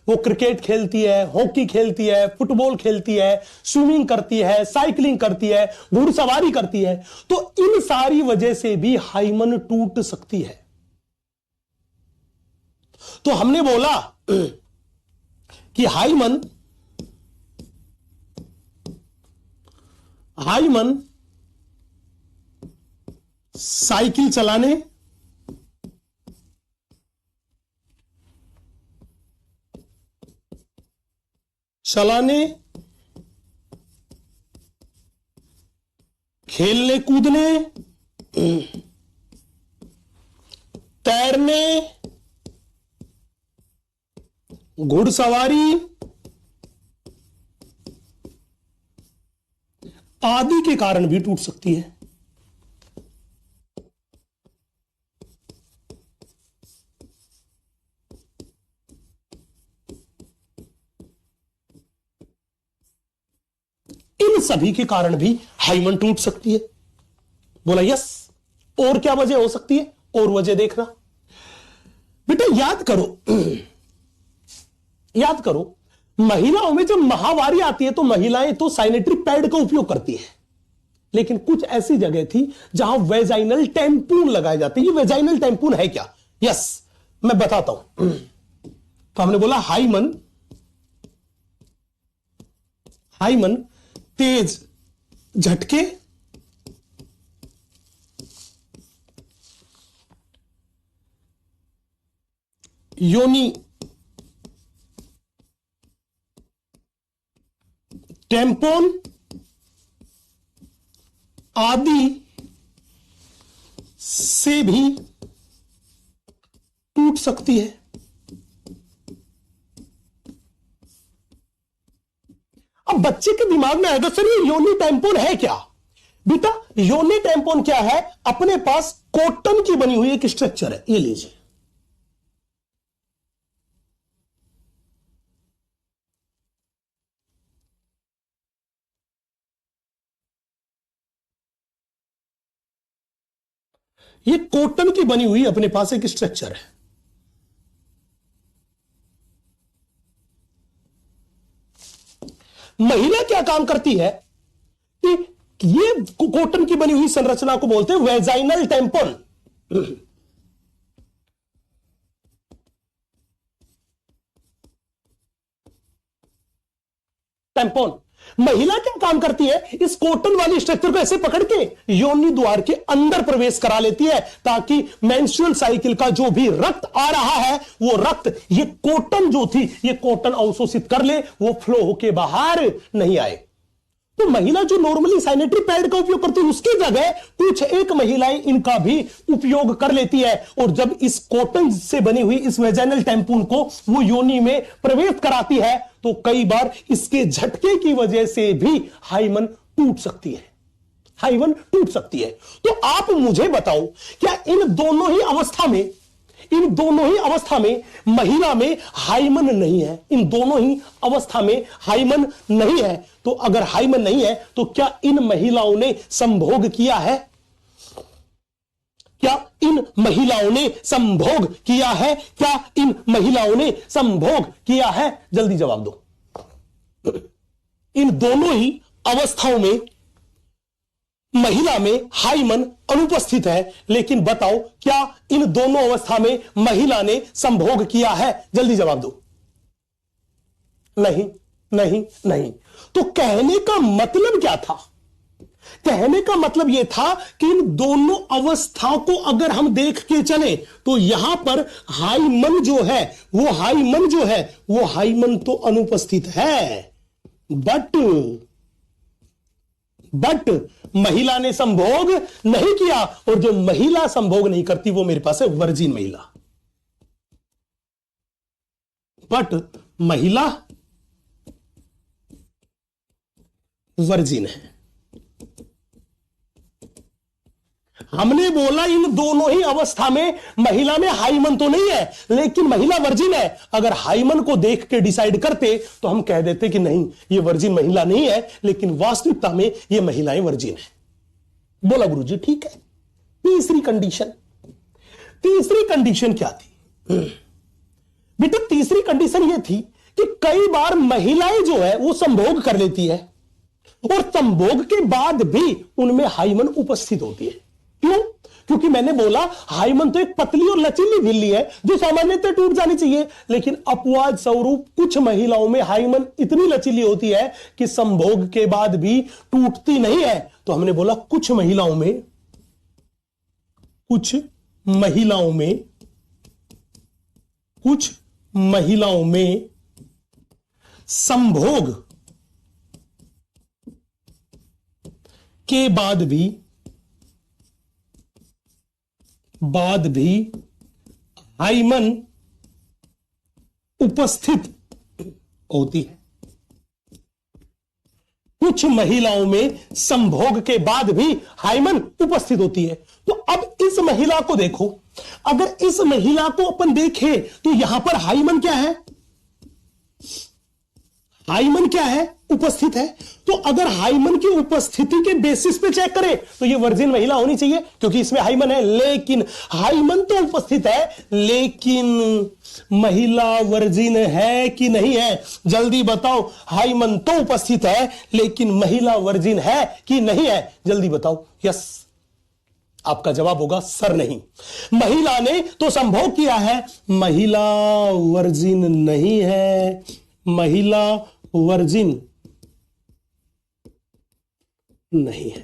वो क्रिकेट खेलती है, हॉकी खेलती है, फुटबॉल खेलती है, स्विमिंग करती है, साइकिलिंग करती है, घुड़सवारी करती है। तो इन सारी वजह से भी हाइमन टूट सकती है। तो हमने बोला कि हाइमन साइकिल चलाने, खेलने कूदने, तैरने, घुड़सवारी आदि के कारण भी टूट सकती है। इन सभी के कारण भी हाइमन टूट सकती है। बोला यस। और क्या वजह हो सकती है? और वजह देखना बेटा, याद करो, याद करो, महिलाओं में जब माहवारी आती है तो महिलाएं तो सैनिटरी पैड का उपयोग करती है, लेकिन कुछ ऐसी जगह थी जहां वेजाइनल टैम्पून लगाए जाते हैं। ये वेजाइनल टैम्पून है क्या? यस, मैं बताता हूं। तो हमने बोला हाइमन तेज झटके योनि टेम्पोन आदि से भी टूट सकती है। अब बच्चे के दिमाग में आएगा सर ये योनि टेम्पोन है क्या? बेटा योनि टेम्पोन क्या है? अपने पास कॉटन की बनी हुई एक स्ट्रक्चर है, ये लीजिए। ये कॉटन की बनी हुई अपने पास एक स्ट्रक्चर है। महिला क्या काम करती है कि ये कॉटन की बनी हुई संरचना को बोलते हैं वेजाइनल टेम्पोन। टेम्पोन महिला क्या काम करती है? इस कॉटन वाली स्ट्रक्चर को ऐसे पकड़ के योनि द्वार के अंदर प्रवेश करा लेती है ताकि मेंस्ट्रुअल साइकिल का जो भी रक्त आ रहा है वो रक्त ये कॉटन जो थी ये कॉटन अवशोषित कर ले, वो फ्लो होके बाहर नहीं आए। तो महिला जो नॉर्मली सैनिटरी पैड का उपयोग करती है उसकी जगह कुछ एक महिलाएं इनका भी उपयोग कर लेती है। और जब इस कॉटन से बनी हुई इस वेजाइनल टेम्पून को वो योनि में प्रवेश कराती है तो कई बार इसके झटके की वजह से भी हाइमन टूट सकती है। हाइमन टूट सकती है। तो आप मुझे बताओ क्या इन दोनों ही अवस्था में महिला में हाइमन नहीं है? इन दोनों ही अवस्था में हाइमन नहीं है। तो अगर हाइमन नहीं है तो क्या इन महिलाओं ने संभोग किया है? क्या इन महिलाओं ने संभोग किया है? क्या इन महिलाओं ने संभोग किया है? जल्दी जवाब दो। इन दोनों ही अवस्थाओं में महिला में हाइमन अनुपस्थित है, लेकिन बताओ क्या इन दोनों अवस्था में महिला ने संभोग किया है? जल्दी जवाब दो। नहीं, नहीं, नहीं। तो कहने का मतलब क्या था? कहने का मतलब यह था कि इन दोनों अवस्थाओं को अगर हम देख के चले तो यहां पर हाइमन जो है वो हाइमन तो अनुपस्थित है, बट महिला ने संभोग नहीं किया। और जो महिला संभोग नहीं करती वो मेरे पास है वर्जिन महिला। बट महिला वर्जिन है। हमने बोला इन दोनों ही अवस्था में महिला में हाइमन तो नहीं है लेकिन महिला वर्जिन है। अगर हाइमन को देख के डिसाइड करते तो हम कह देते कि नहीं ये वर्जिन महिला नहीं है, लेकिन वास्तविकता में ये महिलाएं वर्जिन है। बोला गुरुजी ठीक है। तीसरी कंडीशन क्या थी बेटा? तीसरी कंडीशन ये थी कि कई बार महिलाएं जो है वो संभोग कर लेती है और संभोग के बाद भी उनमें हाइमन उपस्थित होती है। क्यों? क्योंकि मैंने बोला हाइमन तो एक पतली और लचीली झिल्ली है जो सामान्यतः टूट जानी चाहिए, लेकिन अपवाद स्वरूप कुछ महिलाओं में हाइमन इतनी लचीली होती है कि संभोग के बाद भी टूटती नहीं है। तो हमने बोला कुछ महिलाओं में संभोग के बाद भी हाइमन उपस्थित होती है। कुछ महिलाओं में संभोग के बाद भी हाइमन उपस्थित होती है। तो अब इस महिला को देखो, अगर इस महिला को अपन देखें तो यहां पर हाइमन क्या है? हाइमन क्या है? उपस्थित है। तो अगर हाइमन की उपस्थिति के बेसिस पे चेक करें तो ये वर्जिन महिला होनी चाहिए क्योंकि इसमें हाइमन है। लेकिन हाइमन तो उपस्थित है, लेकिन महिला वर्जिन है कि नहीं है? जल्दी बताओ। हाइमन तो उपस्थित है लेकिन महिला वर्जिन है कि नहीं है? जल्दी बताओ। यस, आपका जवाब होगा सर नहीं। महिला ने तो संभोग किया है, महिला वर्जिन नहीं है। महिला वर्जिन नहीं है।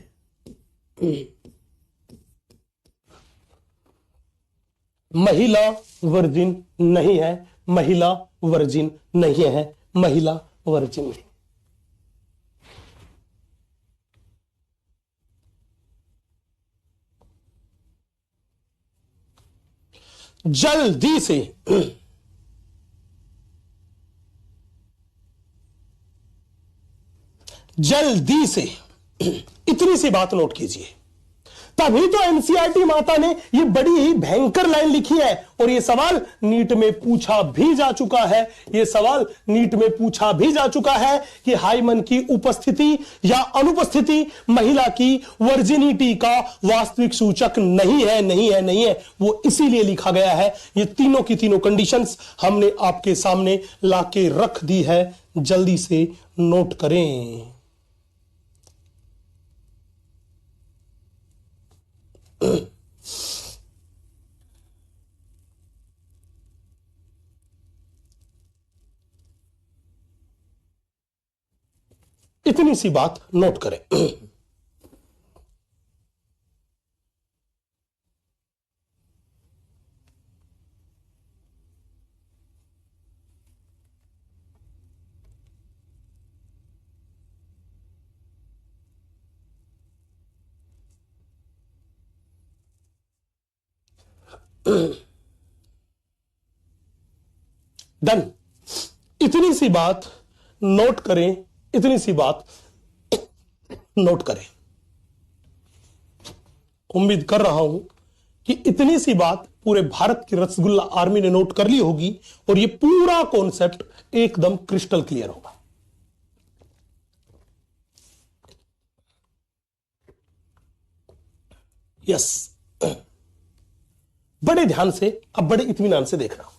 महिला वर्जिन नहीं है, महिला वर्जिन नहीं है, महिला वर्जिन नहीं। जल्दी से जल्दी से इतनी सी बात नोट कीजिए। तभी तो एनसीईआरटी माता ने ये बड़ी ही भयंकर लाइन लिखी है, और ये सवाल नीट में पूछा भी जा चुका है। ये सवाल नीट में पूछा भी जा चुका है कि हाइमन की उपस्थिति या अनुपस्थिति महिला की वर्जिनिटी का वास्तविक सूचक नहीं है, नहीं है, नहीं है। वो इसीलिए लिखा गया है। ये तीनों की तीनों कंडीशंस हमने आपके सामने लाके रख दी है, जल्दी से नोट करें। इतनी सी बात नोट करें। डन। इतनी सी बात नोट करें, इतनी सी बात नोट करें। उम्मीद कर रहा हूं कि इतनी सी बात पूरे भारत की रसगुल्ला आर्मी ने नोट कर ली होगी, और यह पूरा कॉन्सेप्ट एकदम क्रिस्टल क्लियर होगा। यस, बड़े ध्यान से, अब बड़े इत्मीनान से देखना।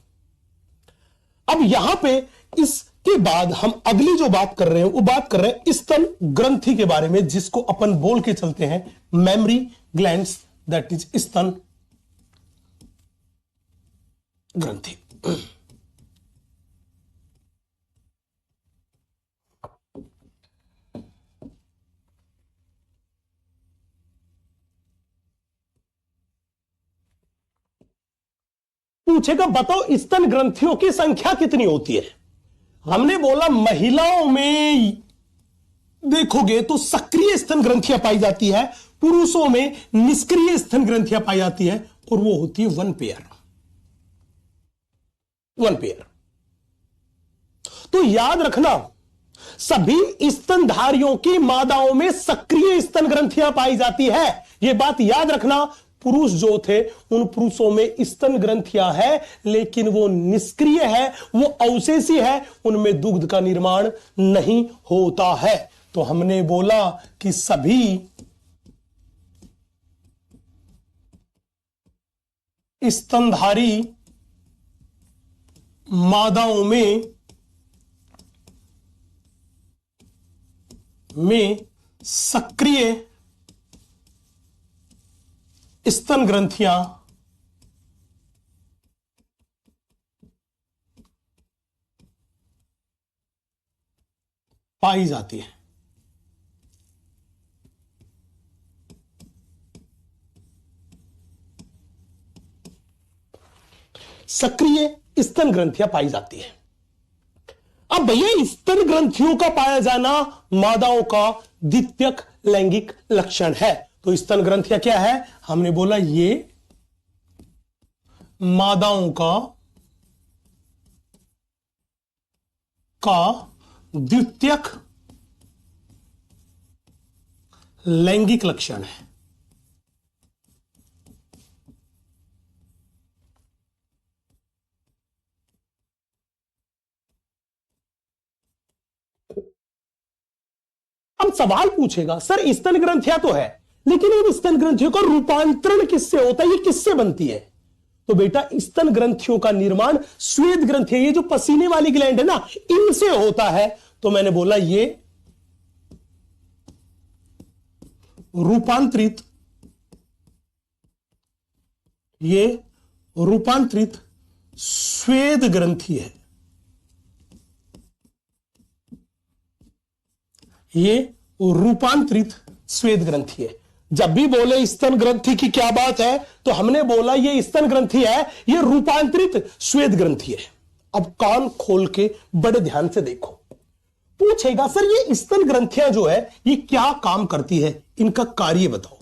अब यहां पे इसके बाद हम अगली जो बात कर रहे हैं वो बात कर रहे हैं स्तन ग्रंथि के बारे में, जिसको अपन बोल के चलते हैं मेमरी ग्लैंड्स, दैट इज स्तन ग्रंथि। पूछेगा बताओ स्तन ग्रंथियों की संख्या कितनी होती है। हमने बोला महिलाओं में देखोगे तो सक्रिय स्तन ग्रंथियां पाई जाती है, पुरुषों में निष्क्रिय स्तन ग्रंथियां पाई जाती है, और वो होती है 1 पेयर। 1 पेयर। तो याद रखना, सभी स्तनधारियों की मादाओं में सक्रिय स्तन ग्रंथियां पाई जाती है। यह बात याद रखना। पुरुष जो थे उन पुरुषों में स्तन ग्रंथियां है, लेकिन वो निष्क्रिय है, वो अवशेषी है, उनमें दुग्ध का निर्माण नहीं होता है। तो हमने बोला कि सभी स्तनधारी मादाओं में सक्रिय स्तन ग्रंथियां पाई जाती है। सक्रिय स्तन ग्रंथियां पाई जाती है। अब भैया स्तन ग्रंथियों का पाया जाना मादाओं का द्वितीयक लैंगिक लक्षण है। तो स्तन ग्रंथियां क्या है, हमने बोला ये मादाओं का द्वितीयक लैंगिक लक्षण है। अब सवाल पूछेगा सर स्तन ग्रंथियां तो है, लेकिन इन स्तन ग्रंथियों का रूपांतरण किससे होता है, ये किससे बनती है। तो बेटा स्तन ग्रंथियों का निर्माण श्वेत ग्रंथियां, ये जो पसीने वाली ग्लैंड है ना, इनसे होता है। तो मैंने बोला ये रूपांतरित श्वेत ग्रंथि है। ये रूपांतरित श्वेत ग्रंथि है। जब भी बोले स्तन ग्रंथि की क्या बात है, तो हमने बोला ये स्तन ग्रंथि है, ये रूपांतरित श्वेत ग्रंथि है। अब कान खोल के बड़े ध्यान से देखो। पूछेगा सर ये स्तन ग्रंथियां जो है ये क्या काम करती है, इनका कार्य बताओ।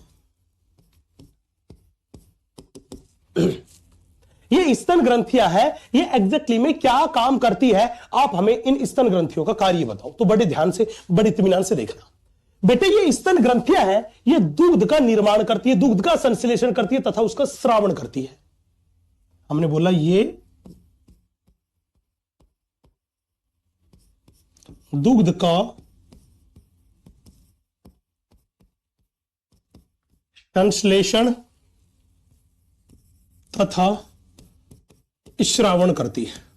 ये स्तन ग्रंथियां है, ये एग्जैक्टली में क्या काम करती है, आप हमें इन स्तन ग्रंथियों का कार्य बताओ। तो बड़े ध्यान से, बड़े इत्मीनान से देखना बेटे। ये स्तन ग्रंथियां हैं, ये दुग्ध का निर्माण करती है, दुग्ध का संश्लेषण करती है तथा उसका स्रावण करती है। हमने बोला ये दुग्ध का संश्लेषण तथा श्रावण करती है।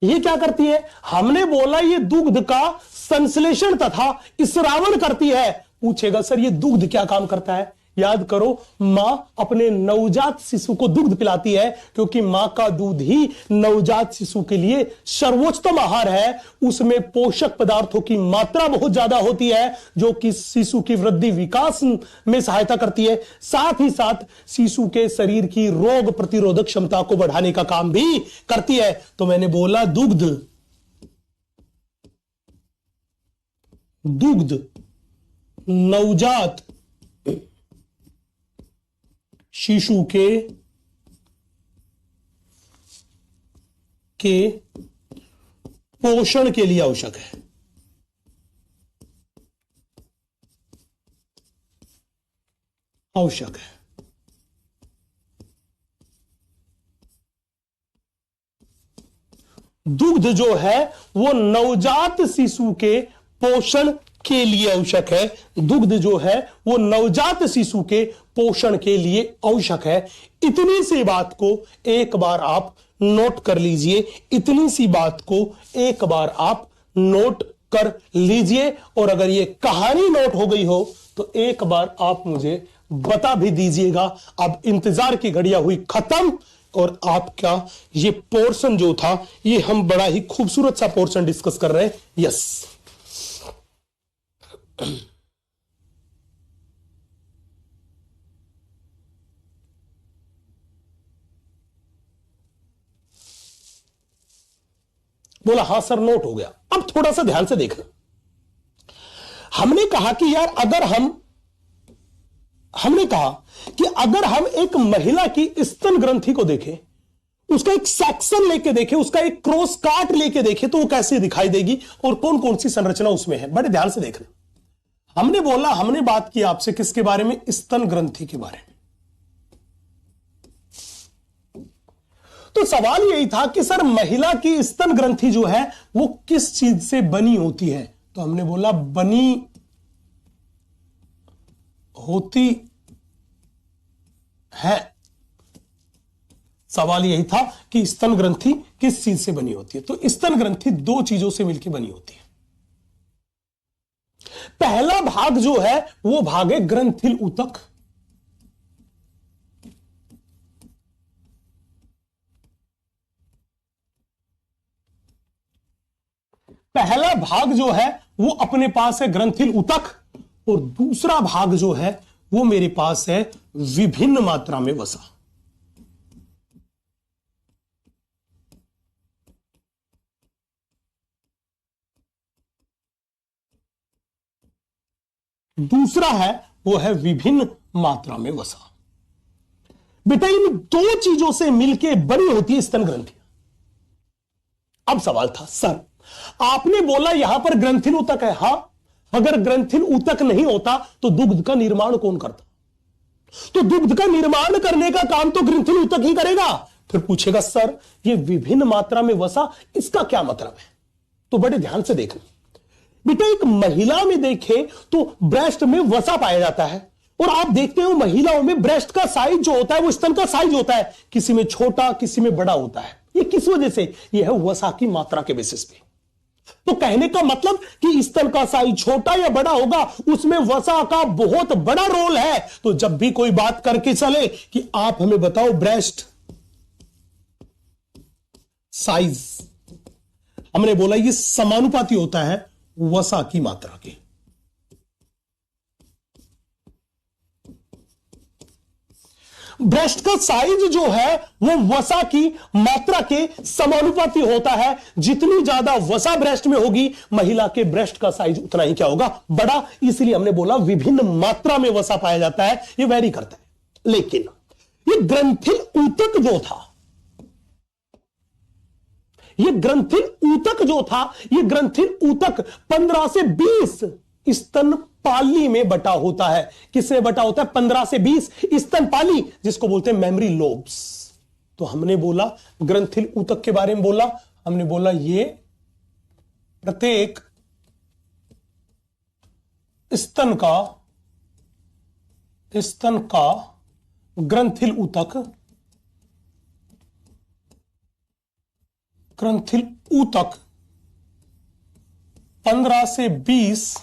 ये क्या करती है? हमने बोला ये दुग्ध का संश्लेषण तथा स्रावण करती है। पूछेगा सर ये दुग्ध क्या काम करता है? याद करो, मां अपने नवजात शिशु को दुग्ध पिलाती है, क्योंकि मां का दूध ही नवजात शिशु के लिए सर्वोत्तम आहार है। उसमें पोषक पदार्थों की मात्रा बहुत ज्यादा होती है, जो कि शिशु की वृद्धि विकास में सहायता करती है। साथ ही साथ शिशु के शरीर की रोग प्रतिरोधक क्षमता को बढ़ाने का काम भी करती है। तो मैंने बोला दुग्ध नवजात शिशु के पोषण के लिए आवश्यक है। दुग्ध जो है वो नवजात शिशु के पोषण के लिए आवश्यक है। दुग्ध जो है वो नवजात शिशु के पोषण के लिए आवश्यक है। इतनी सी बात को एक बार आप नोट कर लीजिए। इतनी सी बात को एक बार आप नोट कर लीजिए। और अगर ये कहानी नोट हो गई हो तो एक बार आप मुझे बता भी दीजिएगा। अब इंतजार की घड़ियां हुई खत्म और आपका ये पोर्शन जो था, ये हम बड़ा ही खूबसूरत सा पोर्शन डिस्कस कर रहे हैं। यस, बोला हाँ सर नोट हो गया। अब थोड़ा सा ध्यान से देखना। हमने कहा कि यार हमने कहा कि अगर हम एक महिला की स्तन ग्रंथि को देखें, उसका एक सेक्शन लेके देखें, उसका एक क्रॉस काट लेके देखें, तो वो कैसे दिखाई देगी और कौन कौन सी संरचना उसमें है। बड़े ध्यान से देखना। हमने बात की आपसे किसके बारे में? स्तन ग्रंथि के बारे में। तो सवाल यही था कि सर महिला की स्तन ग्रंथि जो है वो किस चीज से बनी होती है? तो हमने बोला बनी होती है। सवाल यही था कि स्तन ग्रंथि किस चीज से बनी होती है। तो स्तन ग्रंथि दो चीजों से मिलकर बनी होती है। पहला भाग जो है वो भाग है ग्रंथिल ऊतक। पहला भाग जो है वो अपने पास है ग्रंथिल ऊतक, और दूसरा भाग जो है वो मेरे पास है विभिन्न मात्रा में वसा। दूसरा है वो है विभिन्न मात्रा में वसा। बेटा इन दो चीजों से मिलकर बनी होती है स्तन ग्रंथि। अब सवाल था सर आपने बोला यहां पर ग्रंथिल ऊतक है। हां, अगर ग्रंथिल ऊतक नहीं होता तो दुग्ध का निर्माण कौन करता? तो दुग्ध का निर्माण करने का काम तो ग्रंथिल ऊतक ही करेगा। फिर पूछेगा सर ये विभिन्न मात्रा में वसा, इसका क्या मतलब है? तो बड़े ध्यान से देखना बेटा। एक महिला में देखें तो ब्रेस्ट में वसा पाया जाता है, और आप देखते हो महिलाओं में ब्रेस्ट का साइज जो होता है वो स्तन का साइज होता है, किसी में छोटा किसी में बड़ा होता है। ये किस वजह से? यह है वसा की मात्रा के बेसिस पे। तो कहने का मतलब कि स्तन का साइज छोटा या बड़ा होगा, उसमें वसा का बहुत बड़ा रोल है। तो जब भी कोई बात करके चले कि आप हमें बताओ ब्रेस्ट साइज, हमने बोला ये समानुपाती होता है वसा की मात्रा के। ब्रेस्ट का साइज जो है वो वसा की मात्रा के समानुपाती होता है। जितनी ज्यादा वसा ब्रेस्ट में होगी, महिला के ब्रेस्ट का साइज उतना ही क्या होगा, बड़ा। इसलिए हमने बोला विभिन्न मात्रा में वसा पाया जाता है, ये वैरी करता है। लेकिन ये ग्रंथिल ऊतक जो था, ये ग्रंथिल ऊतक जो था, ये ग्रंथिल ऊतक 15 से 20 स्तनपाली में बटा होता है। किससे बटा होता है? 15 से 20 स्तनपाली, जिसको बोलते हैं मेमरी लोब्स। तो हमने बोला ग्रंथिल ऊतक के बारे में बोला, हमने बोला ये प्रत्येक स्तन का ग्रंथिल ऊतक 15 से 20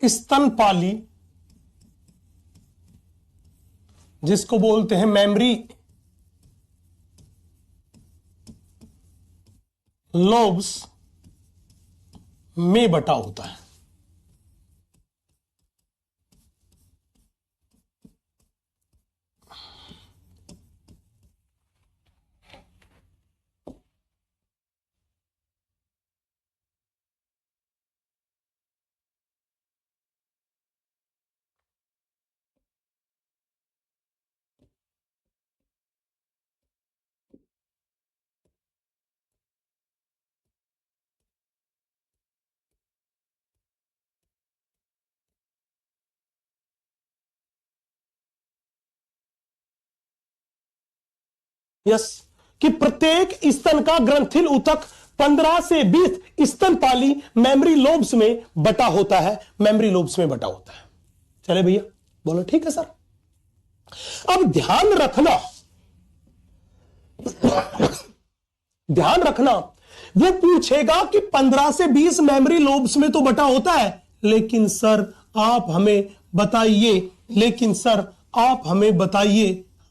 स्तनपाली, जिसको बोलते हैं मेमरी लोब्स में बटा होता है। यस, कि प्रत्येक स्तन का ग्रंथिल ऊतक 15 से 20 स्तनपाली मेमरी लोब्स में बटा होता है, मेमरी लोब्स में बटा होता है। चले भैया, बोलो ठीक है सर। अब ध्यान रखना, वो पूछेगा कि 15 से 20 मेमरी लोब्स में तो बटा होता है, लेकिन सर आप हमें बताइए।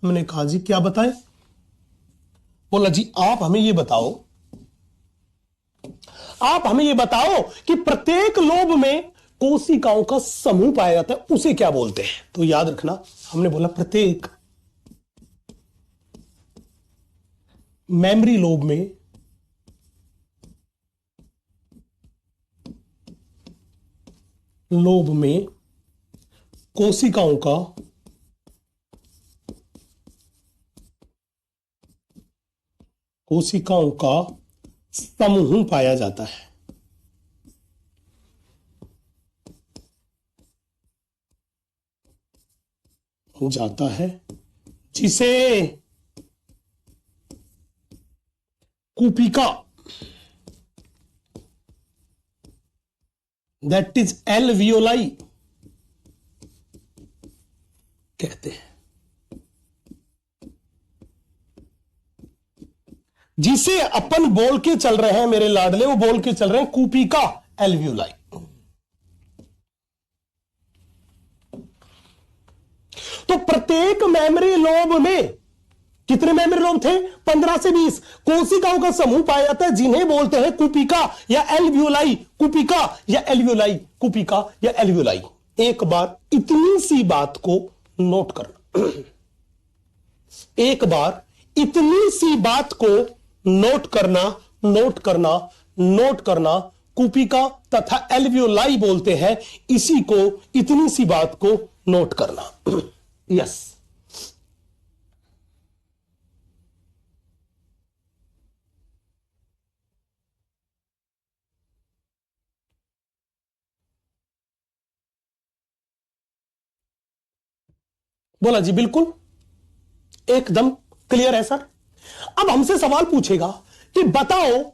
हमने कहा जी क्या बताएं? बोला जी आप हमें ये बताओ कि प्रत्येक लोब में कोशिकाओं का समूह पाया जाता है, उसे क्या बोलते हैं? तो याद रखना, हमने बोला प्रत्येक मेमरी लोब में कोशिकाओं का समूह पाया जाता है जिसे कूपिका, दैट इज एल्वियोलाई कहते हैं, जिसे अपन बोल के चल रहे हैं मेरे लाडले, वो बोल के चल रहे हैं कूपिका एल्वियोलाई। तो प्रत्येक मेमरी लोब में कितने मेमरी लोब थे? 15 से 20 कोशिकाओं का समूह पाया जाता है, जिन्हें बोलते हैं कूपिका या एल्वियोलाई। कूपिका या एल्वियोलाई, कूपिका या एल्वियोलाई। एक बार इतनी सी बात को नोट करना, कूपिका तथा एल्वियोलाई बोलते हैं, इसी को, इतनी सी बात को नोट करना। यस, बोला जी बिल्कुल, एकदम क्लियर है सर। अब हमसे सवाल पूछेगा कि बताओ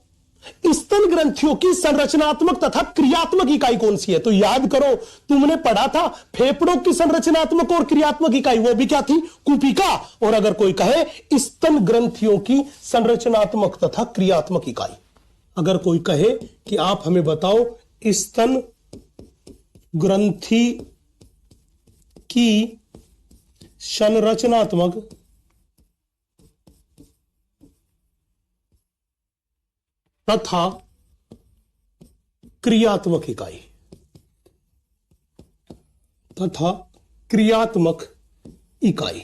स्तन ग्रंथियों की संरचनात्मक तथा क्रियात्मक इकाई कौन सी है? तो याद करो, तुमने पढ़ा था फेफड़ों की संरचनात्मक और क्रियात्मक इकाई, वो भी क्या थी? कूपिका। और अगर कोई कहे स्तन ग्रंथियों की संरचनात्मक तथा क्रियात्मक इकाई, अगर कोई कहे कि आप हमें बताओ स्तन ग्रंथि की संरचनात्मक तथा क्रियात्मक इकाई तथा क्रियात्मक इकाई।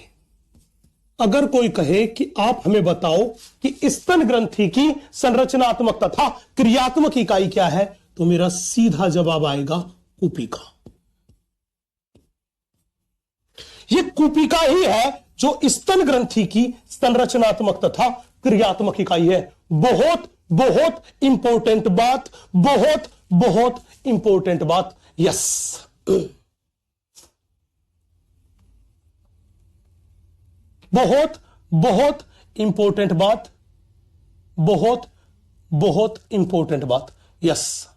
अगर कोई कहे कि आप हमें बताओ कि स्तन ग्रंथि की संरचनात्मक तथा क्रियात्मक इकाई क्या है, तो मेरा सीधा जवाब आएगा कूपिका। यह कूपिका ही है जो स्तन ग्रंथि की संरचनात्मक तथा क्रियात्मक इकाई है। बहुत बहुत इंपॉर्टेंट बात, बहुत बहुत इंपॉर्टेंट बात। यस, बहुत बहुत इंपॉर्टेंट बात, बहुत बहुत इंपॉर्टेंट बात। यस,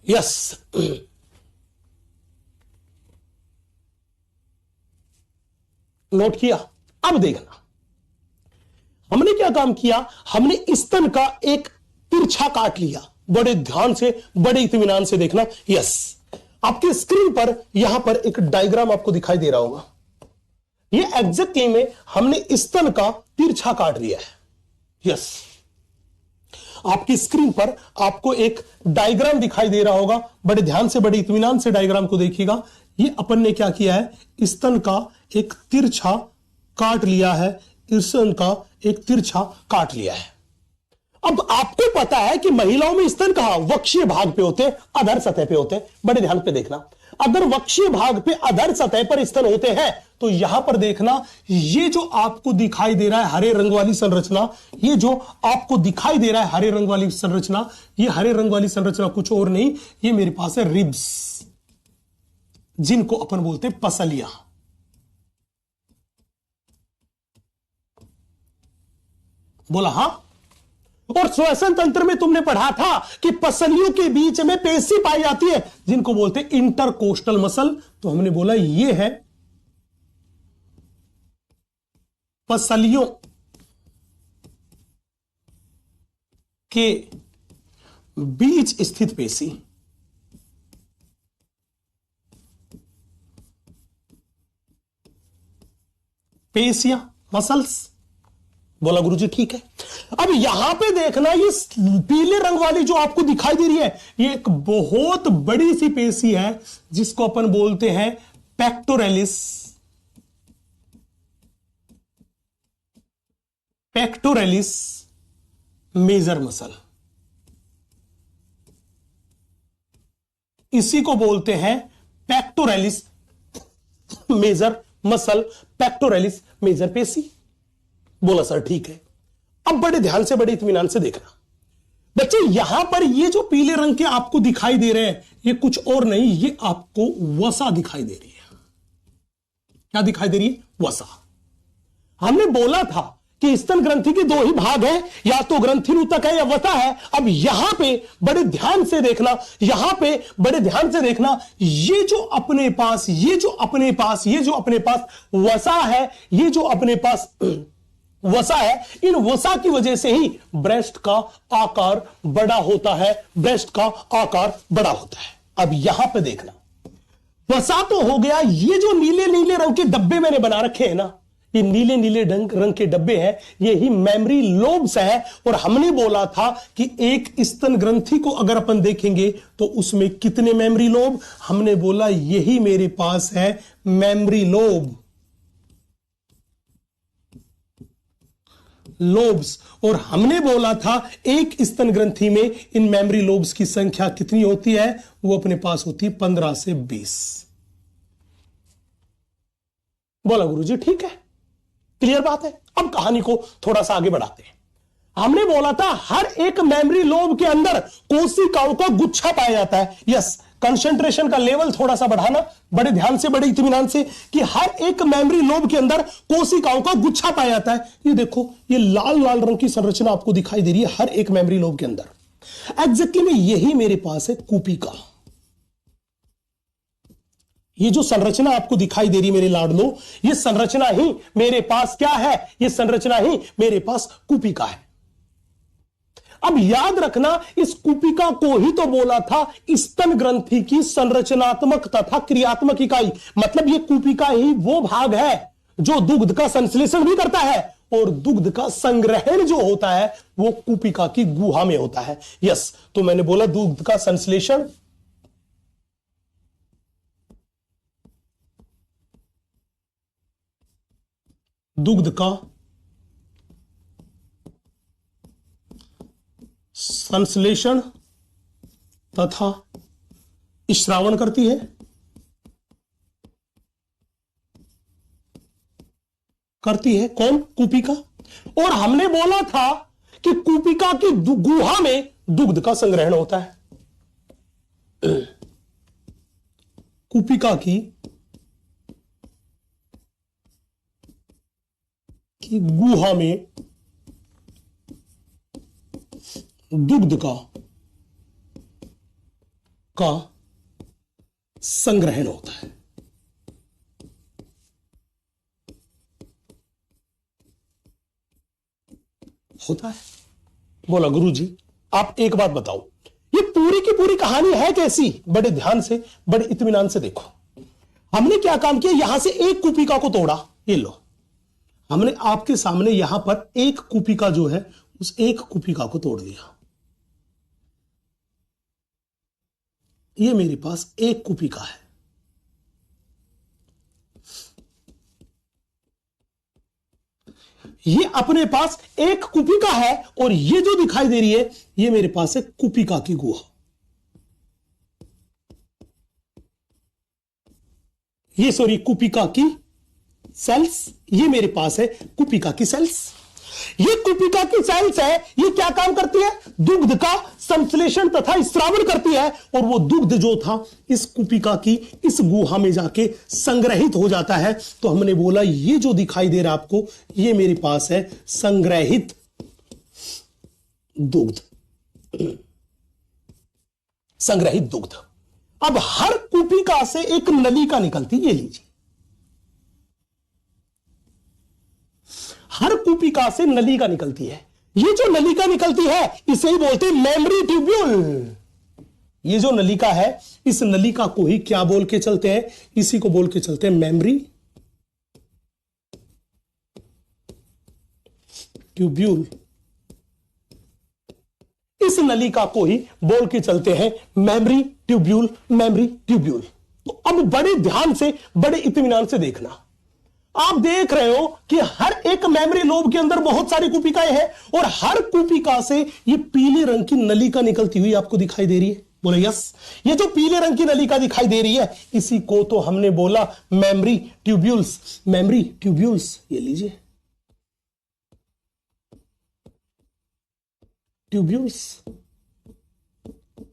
यस, नोट किया। अब देखना हमने क्या काम किया, हमने स्तन का एक तिरछा काट लिया। बड़े ध्यान से, बड़े इत्मीनान से देखना। यस, आपकी स्क्रीन पर यहां पर एक डायग्राम आपको दिखाई दे रहा होगा। ये एग्जैक्टली में हमने स्तन का तिरछा काट लिया है। यस, आपकी स्क्रीन पर आपको एक डायग्राम दिखाई दे रहा होगा। बड़े ध्यान से, बड़े इत्मीनान से डायग्राम को देखिएगा। ये अपन ने क्या किया है, स्तन का एक तिरछा काट लिया है। स्तन का एक तिरछा काट लिया है। अब आपको पता है कि महिलाओं में स्तन कहां, वक्षीय भाग पे होते हैं, अधर सतह पे होते हैं। बड़े ध्यान पे देखना, अगर वक्षीय भाग पे अधर सतह पर स्तन होते हैं तो यहां पर देखना, ये जो आपको दिखाई दे रहा है हरे रंग वाली संरचना, ये जो आपको दिखाई दे रहा है हरे रंग वाली संरचना, ये हरे रंग वाली संरचना कुछ और नहीं, ये मेरे पास है रिब्स, जिनको अपन बोलते हैं पसलियां। बोला हां। और श्वसन तंत्र में तुमने पढ़ा था कि पसलियों के बीच में पेशी पाई जाती है, जिनको बोलते हैं इंटरकोस्टल मसल। तो हमने बोला ये है पसलियों के बीच स्थित पेशी। पेशियां, मसल्स। बोला गुरुजी ठीक है। अब यहां पे देखना, ये पीले रंग वाली जो आपको दिखाई दे रही है, ये एक बहुत बड़ी सी पेशी है, जिसको अपन बोलते हैं पेक्टोरेलिस। पेक्टोरेलिस मेजर मसल, इसी को बोलते हैं pectoralis major muscle, pectoralis major पेशी। बोला सर ठीक है। अब बड़े ध्यान से, बड़े इत्मीनान से देखना बच्चे, यहां पर ये जो पीले रंग के आपको दिखाई दे रहे हैं, ये कुछ और नहीं, ये आपको वसा दिखाई दे रही है। क्या दिखाई दे रही है? वसा। हमने बोला था कि स्तन ग्रंथि के दो ही भाग हैं, या तो ग्रंथिनुतक है या वसा है। अब यहां पे बड़े ध्यान से देखना, यहां पे बड़े ध्यान से देखना, ये जो अपने पास वसा है, ये जो अपने पास वसा है, इन वसा की वजह से ही ब्रेस्ट का आकार बड़ा होता है, ब्रेस्ट का आकार बड़ा होता है। अब यहां पे देखना, वसा तो हो गया, ये जो नीले नीले रंग के डब्बे मैंने बना रखे हैं ना, ये नीले नीले रंग के डब्बे हैं, यही मेमोरी लोब्स है। और हमने बोला था कि एक स्तन ग्रंथि को अगर अपन देखेंगे तो उसमें कितने मेमोरी लोब, हमने बोला यही मेरे पास है मेमोरी लोब्स। और हमने बोला था एक स्तन ग्रंथि में इन मेमोरी लोब्स की संख्या कितनी होती है, वो अपने पास होती है 15 से 20। बोला गुरुजी ठीक है, क्लियर बात है। अब कहानी को थोड़ा सा आगे बढ़ाते हैं। हमने बोला था हर एक मेमोरी लोब के अंदर कोशिकाओं का गुच्छा पाया जाता है। यस, कंसंट्रेशन का लेवल थोड़ा सा बढ़ाना, बड़े ध्यान से, बड़े इत्मीनान से, कि हर एक मेमोरी लोब के अंदर कोशिकाओं का गुच्छा पाया जाता है। ये देखो, ये लाल लाल रंग की संरचना आपको दिखाई दे रही है हर एक मेमोरी लोब के अंदर। एग्जैक्टली में यही मेरे पास है कूपिका। ये जो संरचना आपको दिखाई दे रही है मेरे लाडलो, ये संरचना ही मेरे पास क्या है? ये संरचना ही मेरे पास कूपिका है। अब याद रखना, इस कूपिका को ही तो बोला था स्तन ग्रंथि की संरचनात्मक तथा क्रियात्मक इकाई। मतलब ये कूपिका ही वो भाग है जो दुग्ध का संश्लेषण भी करता है, और दुग्ध का संग्रहण जो होता है वो कूपिका की गुहा में होता है। यस, तो मैंने बोला दुग्ध का संश्लेषण, दुग्ध का संश्लेषण तथा स्रावण करती है, कौन? कूपिका। और हमने बोला था कि कूपिका की गुहा में दुग्ध का संग्रहण होता है। कूपिका की गुहा में दुग्ध का संग्रहण होता है। बोला गुरुजी, आप एक बात बताओ, ये पूरी की पूरी कहानी है कैसी? बड़े ध्यान से, बड़े इत्मीनान से देखो। हमने क्या काम किया, यहां से एक कूपिका को तोड़ा। ये लो, हमने आपके सामने यहां पर एक कूपिका जो है, उस एक कूपिका को तोड़ दिया। ये मेरे पास एक कूपिका है। ये अपने पास एक कूपिका है, और ये जो दिखाई दे रही है ये मेरे पास है कूपिका की गुहा। ये सॉरी, कूपिका की सेल्स। ये मेरे पास है कूपिका की सेल्स। ये कूपिका की सेल्स है, ये क्या काम करती है? दुग्ध का संश्लेषण तथा स्रावण करती है, और वो दुग्ध जो था इस कूपिका की इस गुहा में जाके संग्रहित हो जाता है। तो हमने बोला ये जो दिखाई दे रहा है आपको, ये मेरे पास है संग्रहित दुग्ध। संग्रहित दुग्ध। अब हर कूपिका से एक नलिका निकलती, ये लीजिए, हर कूपिका से नलिका निकलती है। ये जो नलिका निकलती है इसे ही बोलते हैं मेमोरी ट्यूब्यूल। ये जो नलिका है, इस नलिका को ही क्या बोल के चलते हैं? इसी को बोल के चलते हैं मेमोरी ट्यूब्यूल। इस नलिका को ही बोल के चलते हैं मेमोरी ट्यूब्यूल, मेमोरी ट्यूब्यूल। तो अब बड़े ध्यान से, बड़े इत्मीनान से देखना। आप देख रहे हो कि हर एक मेमोरी लोब के अंदर बहुत सारी कूपिकाएं हैं, और हर कूपिका से ये पीले रंग की नलिका निकलती हुई आपको दिखाई दे रही है। बोले यस, ये जो पीले रंग की नलिका दिखाई दे रही है, इसी को तो हमने बोला मेमोरी ट्यूब्यूल्स। मेमोरी ट्यूब्यूल्स, ये लीजिए, ट्यूब्यूल्स।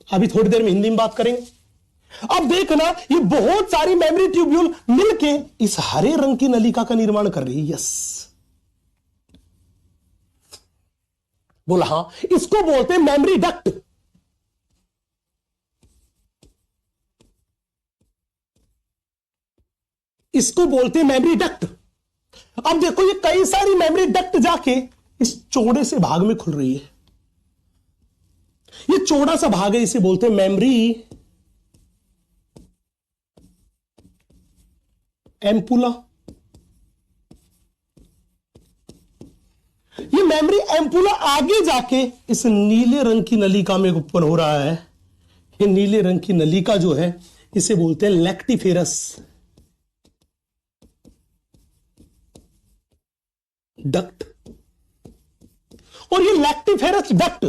अभी थोड़ी देर में हिंदी में बात करेंगे। अब देखना, ये बहुत सारी मेमोरी ट्यूब्यूल मिलके इस हरे रंग की नलिका का निर्माण कर रही है। यस, बोला हां, इसको बोलते हैं मेमोरी डक्ट। इसको बोलते हैं मेमोरी डक्ट। अब देखो, ये कई सारी मेमोरी डक्ट जाके इस चौड़े से भाग में खुल रही है। ये चौड़ा सा भाग है, इसे बोलते हैं मेमोरी एम्पुला। ये मेमोरी एम्पुला आगे जाके इस नीले रंग की नलिका में उत्पन्न हो रहा है। ये नीले रंग की नलिका जो है इसे बोलते हैं लैक्टिफेरस डक्ट। और ये लैक्टिफेरस डक्ट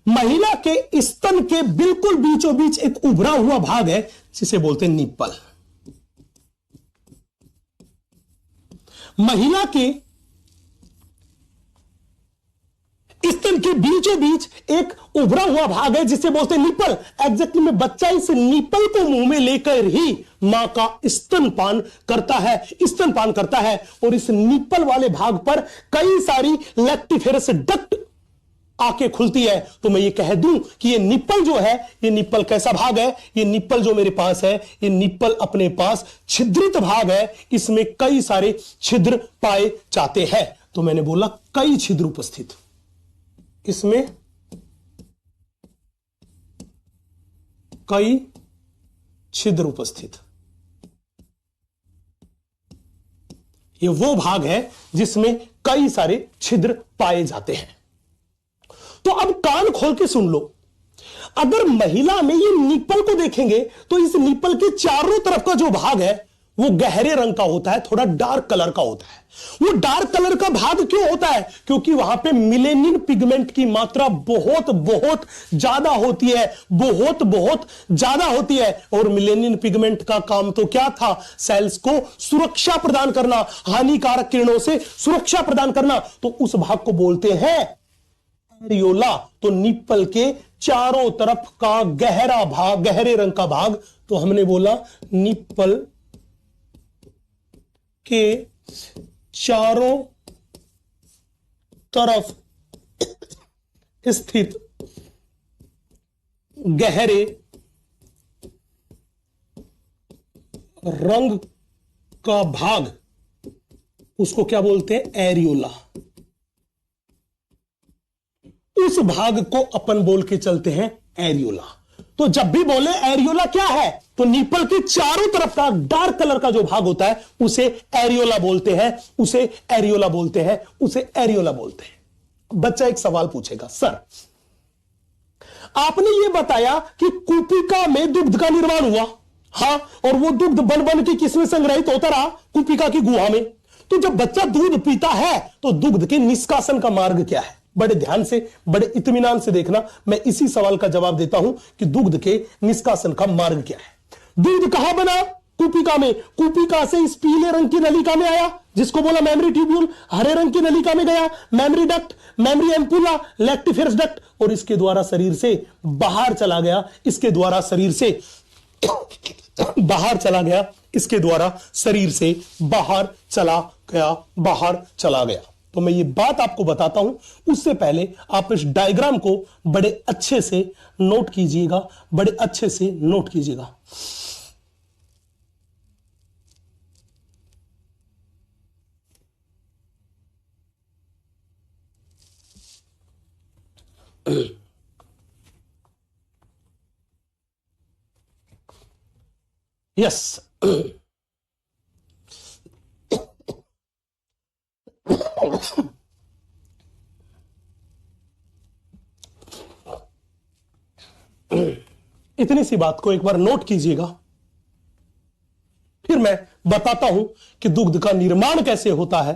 महिला के स्तन के बिल्कुल बीचों बीच एक उभरा हुआ भाग है, जिसे बोलते हैं निप्पल। महिला के स्तन के बीचों बीच एक उभरा हुआ भाग है जिसे बोलते हैं निपल। एग्जैक्टली में बच्चा इस निपल को मुंह में लेकर ही मां का स्तनपान करता है, स्तनपान करता है। और इस निपल वाले भाग पर कई सारी लैक्टिफेरस डक्ट आके खुलती है। तो मैं ये कह दूं कि ये निप्पल जो है, ये निप्पल कैसा भाग है? ये निप्पल जो मेरे पास है, ये निप्पल अपने पास छिद्रित भाग है, इसमें कई सारे छिद्र पाए जाते हैं। तो मैंने बोला कई छिद्र उपस्थित, इसमें कई छिद्र उपस्थित। ये वो भाग है जिसमें कई सारे छिद्र पाए जाते हैं। तो अब कान खोल के सुन लो, अगर महिला में ये निप्पल को देखेंगे तो इस निप्पल के चारों तरफ का जो भाग है वो गहरे रंग का होता है, थोड़ा डार्क कलर का होता है। वो डार्क कलर का भाग क्यों होता है? क्योंकि वहां पे मिलेनिन पिगमेंट की मात्रा बहुत बहुत ज्यादा होती है, बहुत बहुत ज्यादा होती है। और मिलेनिन पिगमेंट का काम तो क्या था? सेल्स को सुरक्षा प्रदान करना, हानिकारक किरणों से सुरक्षा प्रदान करना। तो उस भाग को बोलते हैं एरियोला। तो निप्पल के चारों तरफ का गहरा भाग, गहरे रंग का भाग, तो हमने बोला निप्पल के चारों तरफ स्थित गहरे रंग का भाग, उसको क्या बोलते हैं? एरियोला। उस भाग को अपन बोल के चलते हैं एरियोला। तो जब भी बोले एरियोला क्या है, तो निप्पल के चारों तरफ का डार्क कलर का जो भाग होता है उसे एरियोला बोलते हैं, उसे एरियोला बोलते हैं, उसे एरियोला बोलते हैं। बच्चा एक सवाल पूछेगा, सर आपने ये बताया कि कूपिका में दुग्ध का निर्माण हुआ, हां, और वो दुग्ध बन बन के किसमें संग्रहित होता रहा? कूपिका की गुहा में। तो जब बच्चा दूध पीता है तो दुग्ध के निष्कासन का मार्ग क्या है? बड़े ध्यान से, बड़े इत्मीनान से देखना, मैं इसी सवाल का जवाब देता हूं कि दुग्ध के निष्कासन का मार्ग क्या है। दूध कहां बना? कूपिका में। कूपिका से इस पीले रंग की नलिका में आया जिसको बोला मेमरी ट्यूब्यूल, हरे रंग की नलिका में गया mammary duct, mammary ampulla, lactiferous duct, और इसके द्वारा शरीर से बाहर चला गया, इसके द्वारा शरीर से बाहर चला गया, इसके द्वारा शरीर से बाहर चला गया, बाहर चला गया। तो मैं ये बात आपको बताता हूं, उससे पहले आप इस डायग्राम को बड़े अच्छे से नोट कीजिएगा, बड़े अच्छे से नोट कीजिएगा। यस, इतनी सी बात को एक बार नोट कीजिएगा, फिर मैं बताता हूं कि दुग्ध का निर्माण कैसे होता है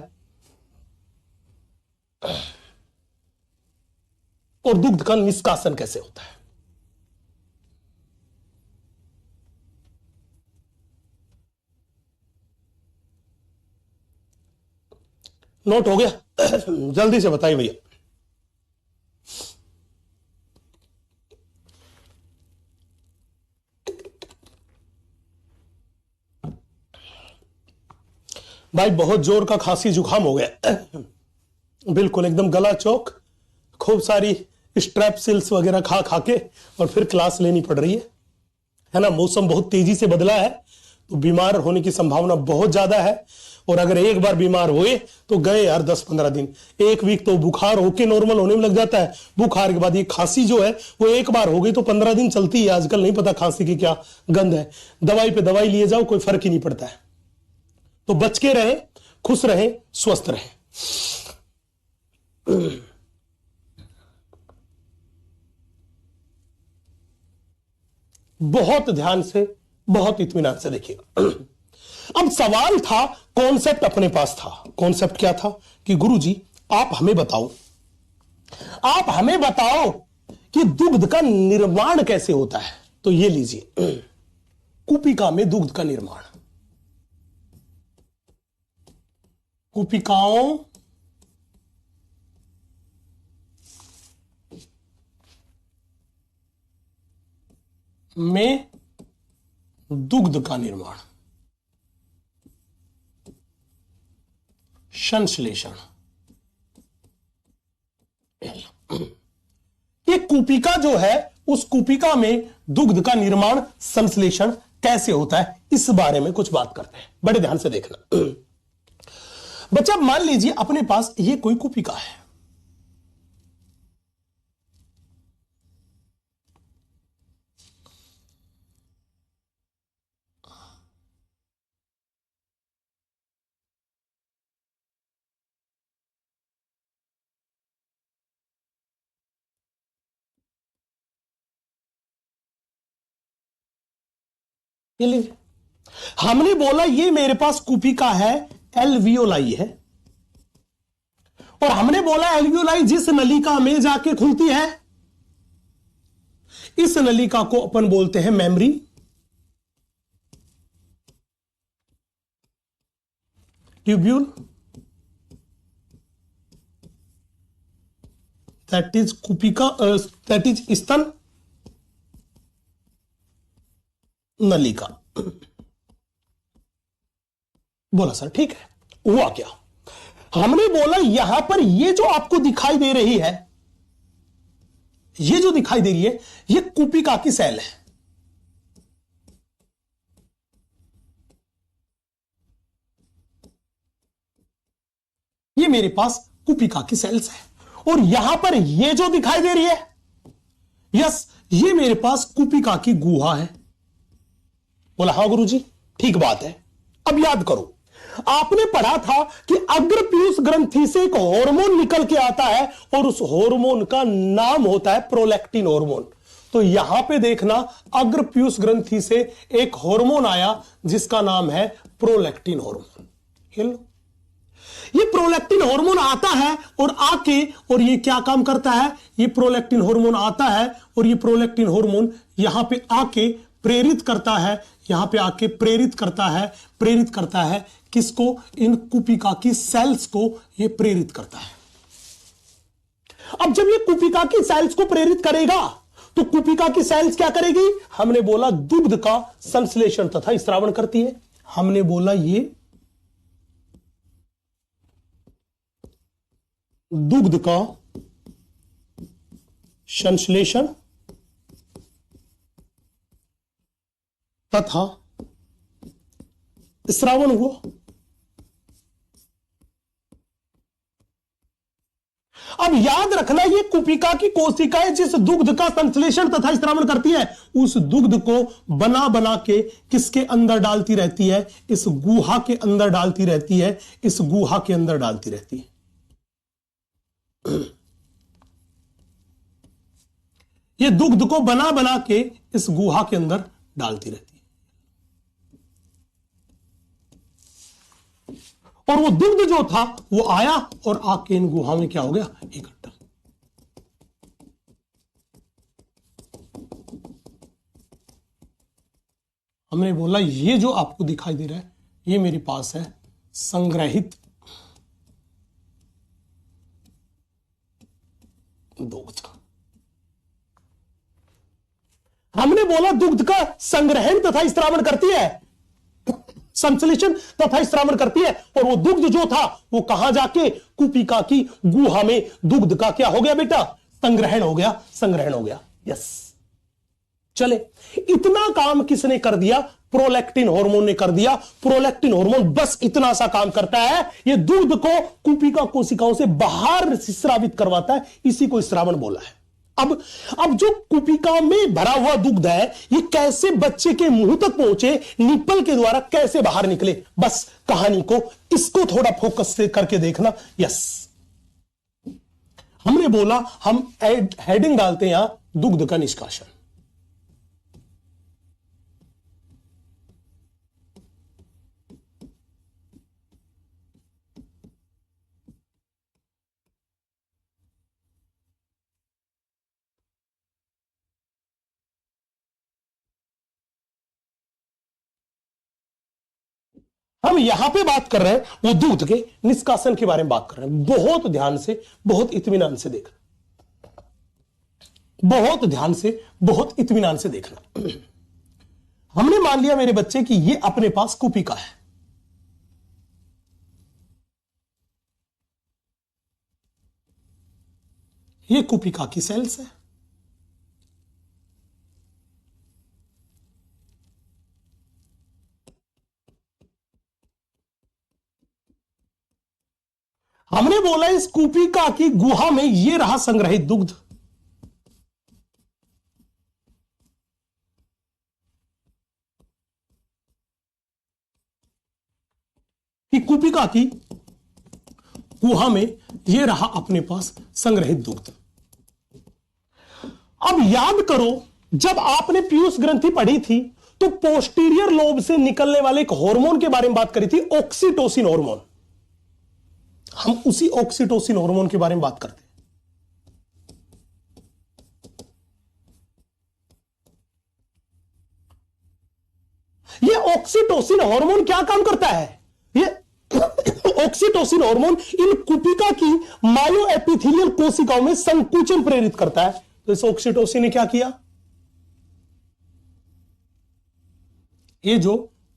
और दुग्ध का निष्कासन कैसे होता है। नोट हो गया? जल्दी से बताइए भैया। भाई बहुत जोर का खांसी जुकाम हो गया, बिल्कुल एकदम गला चौक, खूब सारी स्ट्रेपसिल्स वगैरह खा खा के और फिर क्लास लेनी पड़ रही है ना। मौसम बहुत तेजी से बदला है तो बीमार होने की संभावना बहुत ज्यादा है। और अगर एक बार बीमार हुए तो गए यार 10-15 दिन, एक वीक तो बुखार होके नॉर्मल होने में लग जाता है। बुखार के बाद ये खांसी जो है वो एक बार हो गई तो 15 दिन चलती है। आजकल नहीं पता खांसी की क्या गंध है, दवाई पे दवाई लिए जाओ, कोई फर्क ही नहीं पड़ता है। तो बच के रहे, खुश रहे, स्वस्थ रहे। बहुत ध्यान से, बहुत इत्मीनान से देखिएगा। अब सवाल था, कॉन्सेप्ट अपने पास था। कॉन्सेप्ट क्या था कि गुरुजी आप हमें बताओ, आप हमें बताओ कि दुग्ध का निर्माण कैसे होता है। तो ये लीजिए, कूपिका में दुग्ध का निर्माण। कूपिकाओं में दुग्ध का निर्माण, संश्लेषण। ये कूपिका जो है, उस कूपिका में दुग्ध का निर्माण संश्लेषण कैसे होता है, इस बारे में कुछ बात करते हैं। बड़े ध्यान से देखना बच्चा। मान लीजिए अपने पास ये कोई कूपिका है, ये लीजिए, हमने बोला ये मेरे पास कूपिका है, एल्वियोलाई है, और हमने बोला एल्वियोलाई जिस नलिका में जाके खुलती है, इस नलिका को अपन बोलते हैं मेमरी। ट्यूब्यूल, दैट इज कूपिका, दैट इज स्तन नलिका। बोला सर ठीक है, हुआ क्या? हमने बोला यहां पर ये जो आपको दिखाई दे रही है, ये जो दिखाई दे रही है, ये कूपिका की सेल है। ये मेरे पास कूपिका की सेल्स है, और यहां पर ये जो दिखाई दे रही है, यस, ये मेरे पास कूपिका की गुहा है। बोला हाँ गुरुजी, ठीक बात है। अब याद करो, आपने पढ़ा था कि अग्रपीयूष ग्रंथि से एक हार्मोन निकल के आता है, और उस हार्मोन का नाम होता है प्रोलैक्टिन हार्मोन। तो यहां पे देखना, अग्रपीयूष ग्रंथि से एक हार्मोन आया जिसका नाम है प्रोलैक्टिन हार्मोन। ये प्रोलैक्टिन हार्मोन आता है और आके, और ये क्या काम करता है, ये प्रोलैक्टिन हार्मोन आता है और ये प्रोलैक्टिन हार्मोन यहां पे आके प्रेरित करता है, यहां पे आके प्रेरित करता है किसको? इन कूपिका की सेल्स को ये प्रेरित करता है। अब जब ये कूपिका की सेल्स को प्रेरित करेगा, तो कूपिका की सेल्स क्या करेगी? हमने बोला दुग्ध का संश्लेषण तथा स्रावण करती है। हमने बोला ये दुग्ध का संश्लेषण तथा स्रावण हुआ। अब याद रखना, ये कूपिका की कोशिकाएं जिस दुग्ध का संश्लेषण तथा स्रावण करती है, उस दुग्ध को बना बना के किसके अंदर डालती रहती है? इस गुहा के अंदर डालती रहती है, इस गुहा के अंदर डालती रहती है। ये दुग्ध को बना बना के इस गुहा के अंदर डालती रहती है, और वो दुग्ध जो था वो आया और आके इन गुहा में क्या हो गया? इकट्ठा। हमने बोला ये जो आपको दिखाई दे रहा है, ये मेरे पास है संग्रहित दुग्ध। हमने बोला दुग्ध का संग्रहण तथा स्रावण करती है, संश्लेषण तथा स्रावण करती है, और वो दुग्ध जो था वो कहां जाके? कूपिका की गुहा में दुग्ध का क्या हो गया बेटा? संग्रहण हो गया, संग्रहण हो गया। यस, चले, इतना काम किसने कर दिया? प्रोलैक्टिन हार्मोन ने कर दिया। प्रोलैक्टिन हार्मोन बस इतना सा काम करता है, ये दुग्ध को कूपिका कोशिकाओं से बाहर स्रावित करवाता है, इसी को स्रावण बोला है। अब जो कूपिका में भरा हुआ दुग्ध है, ये कैसे बच्चे के मुंह तक पहुंचे, निप्पल के द्वारा कैसे बाहर निकले, बस कहानी को इसको थोड़ा फोकस से करके देखना। यस, हमने बोला हम हेडिंग डालते हैं यहां दुग्ध का निष्कासन। हम यहां पे बात कर रहे हैं वो दूध के निष्कासन के बारे में बात कर रहे हैं। बहुत ध्यान से, बहुत इत्मीनान से देखना, बहुत ध्यान से, बहुत इत्मीनान से देखना। हमने मान लिया मेरे बच्चे कि ये अपने पास कुपिका है। ये कुपिका की सेल्स है। हमने बोला इस कुपिका की गुहा में ये रहा संग्रहित दुग्ध। कि कुपिका की गुहा में ये रहा अपने पास संग्रहित दुग्ध। अब याद करो, जब आपने पीयूष ग्रंथि पढ़ी थी तो पोस्टीरियर लोब से निकलने वाले एक हार्मोन के बारे में बात करी थी, ऑक्सीटोसिन हार्मोन। हम उसी ऑक्सीटोसिन हार्मोन के बारे में बात करते हैं। ये ऑक्सीटोसिन हार्मोन क्या काम करता है? ये ऑक्सीटोसिन हार्मोन इन कुपिका की मायोएपिथेलियल कोशिकाओं में संकुचन प्रेरित करता है। तो इस ऑक्सीटोसिन ने क्या किया? ये जो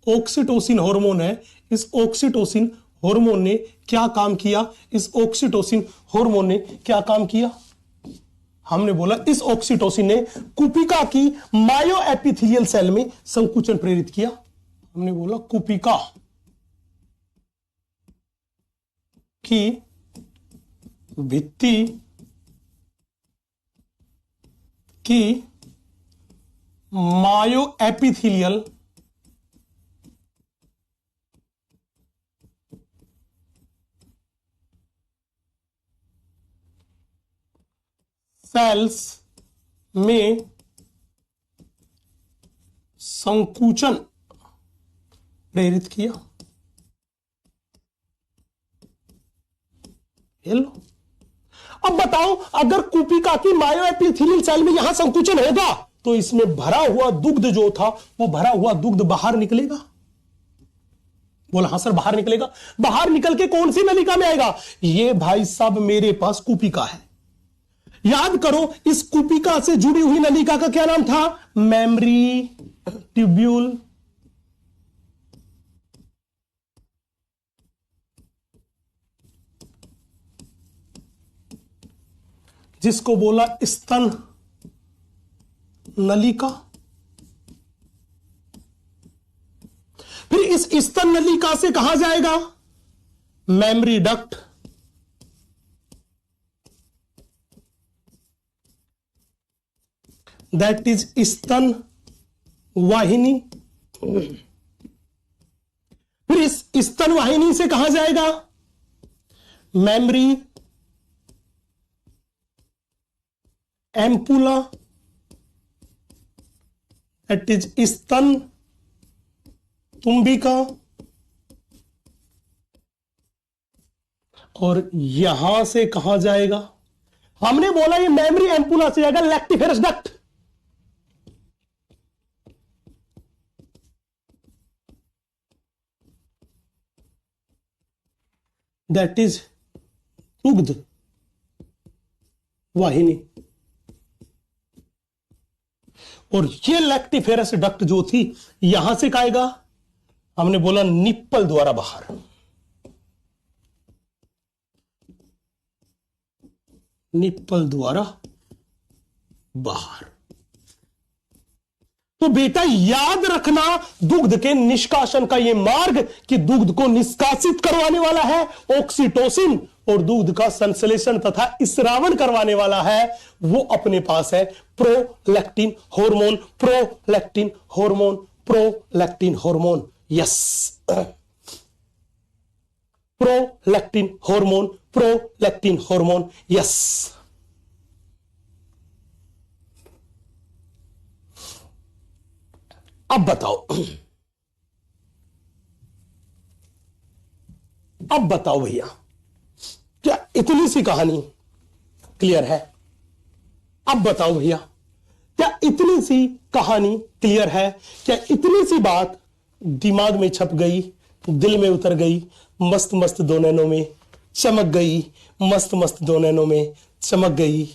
ऑक्सीटोसिन हार्मोन है, इस ऑक्सीटोसिन हार्मोन ने क्या काम किया? इस ऑक्सीटोसिन हार्मोन ने क्या काम किया? हमने बोला इस ऑक्सीटोसिन ने कुपिका की मायोएपिथेलियल सेल में संकुचन प्रेरित किया। हमने बोला कुपिका की भित्ति की मायोएपिथेलियल सेल्स में संकुचन प्रेरित किया। ये लो। अब बताओ, अगर कुपिका की मायोएपिथेलियल सेल में यहां संकुचन होगा तो इसमें भरा हुआ दुग्ध जो था वो भरा हुआ दुग्ध बाहर निकलेगा। बोला हाँ सर बाहर निकलेगा। बाहर निकल के कौन सी नलिका में आएगा? ये भाई साहब मेरे पास कुपिका है। याद करो, इस कुपिका से जुड़ी हुई नलिका का क्या नाम था? Memory tubule. जिसको बोला स्तन नलिका। फिर इस स्तन नलिका से कहां जाएगा? Mammary duct. दैट इज स्तन वाहिनी। फिर इस स्तन वाहिनी से कहां जाएगा? Mammary ampulla. दैट इज स्तन तुम्बिका। और यहां से कहां जाएगा? हमने बोला ये मेमरी एम्पुला से जाएगा लैक्टिफेरस डक्ट। दैट इज दुग्ध वाहिनी। और ये लैक्टिफेरस डक्ट जो थी यहां से आएगा? हमने बोला निप्पल द्वारा बाहर। निप्पल द्वारा बाहर। तो बेटा याद रखना, दुग्ध के निष्कासन का यह मार्ग कि दुग्ध को निष्कासित करवाने वाला है ऑक्सीटोसिन, और दूध का संश्लेषण तथा स्रावन करवाने वाला है वो अपने पास है prolactin hormone. Prolactin hormone, prolactin hormone. Yes, prolactin hormone, prolactin hormone. Yes. अब बताओ, अब बताओ भैया, क्या इतनी सी कहानी क्लियर है? अब बताओ भैया, क्या इतनी सी कहानी क्लियर है? क्या इतनी सी बात दिमाग में छप गई, दिल में उतर गई, मस्त मस्त दो नैनों में चमक गई, मस्त मस्त दो नैनों में चमक गई?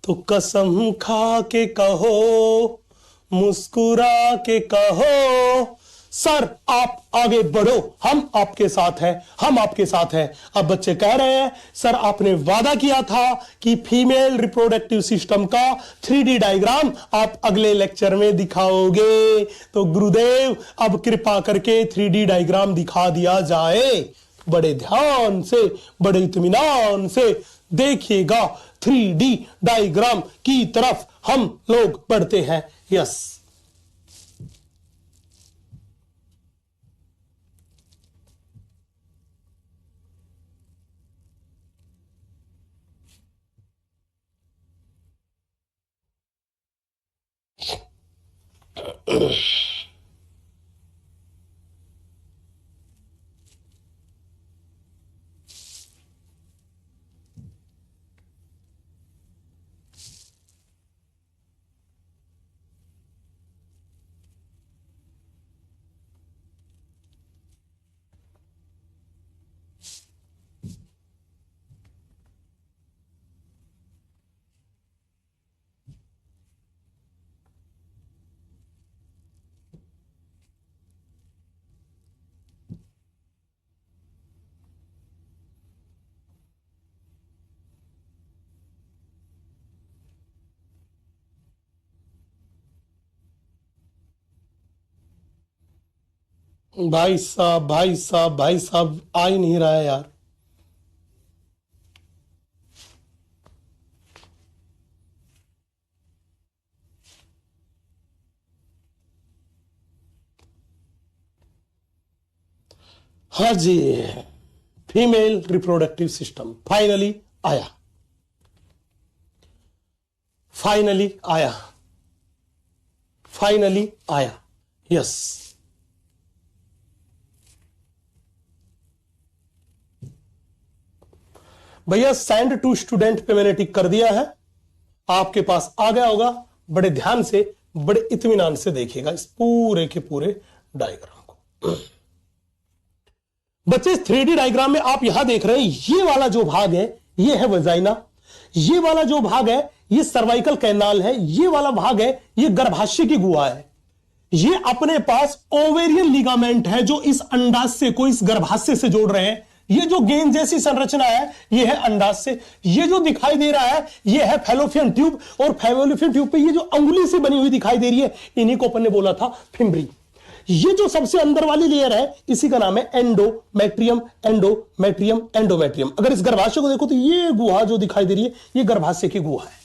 तो कसम खा के कहो मुस्कुरा के कहो सर आप आगे बढ़ो, हम आपके साथ हैं, हम आपके साथ हैं। अब बच्चे कह रहे हैं सर आपने वादा किया था कि फीमेल रिप्रोडक्टिव सिस्टम का 3D डायग्राम आप अगले लेक्चर में दिखाओगे। तो गुरुदेव अब कृपा करके 3D डायग्राम दिखा दिया जाए। बड़े ध्यान से, बड़े इत्मीनान से देखिएगा 3D डायग्राम की तरफ हम लोग बढ़ते हैं। यस, भाई साहब भाई साहब भाई साहब आ ही नहीं रहा है यार। हाँ जी, फीमेल रिप्रोडक्टिव सिस्टम फाइनली आया, फाइनली आया, फाइनली आया। यस, भैया सेंड टू स्टूडेंट पे मैंने टिक कर दिया है, आपके पास आ गया होगा। बड़े ध्यान से, बड़े इत्मीनान से देखिएगा इस पूरे के पूरे डायग्राम को। बच्चे इस 3D डायग्राम में आप यहां देख रहे हैं, ये वाला जो भाग है ये है वजाइना, ये वाला जो भाग है ये सर्वाइकल कैनाल है, ये वाला भाग है ये गर्भाशय की गुहा है। ये अपने पास ओवेरियन लिगामेंट है जो इस अंडाशय को इस गर्भाशय से जोड़ रहे हैं। ये जो गेंद जैसी संरचना है ये है अंडाशय। ये जो दिखाई दे रहा है ये है फैलोपियन ट्यूब, और फैलोपियन ट्यूब पे ये जो अंगुली से बनी हुई दिखाई दे रही है इन्हीं को अपन ने बोला था फिम्बरी। ये जो सबसे अंदर वाली लेयर है इसी का नाम है एंडोमेट्रियम, एंडोमेट्रियम, एंडोमेट्रियम। अगर इस गर्भाशय को देखो तो ये गुहा जो दिखाई दे रही है ये गर्भाशय की गुहा है।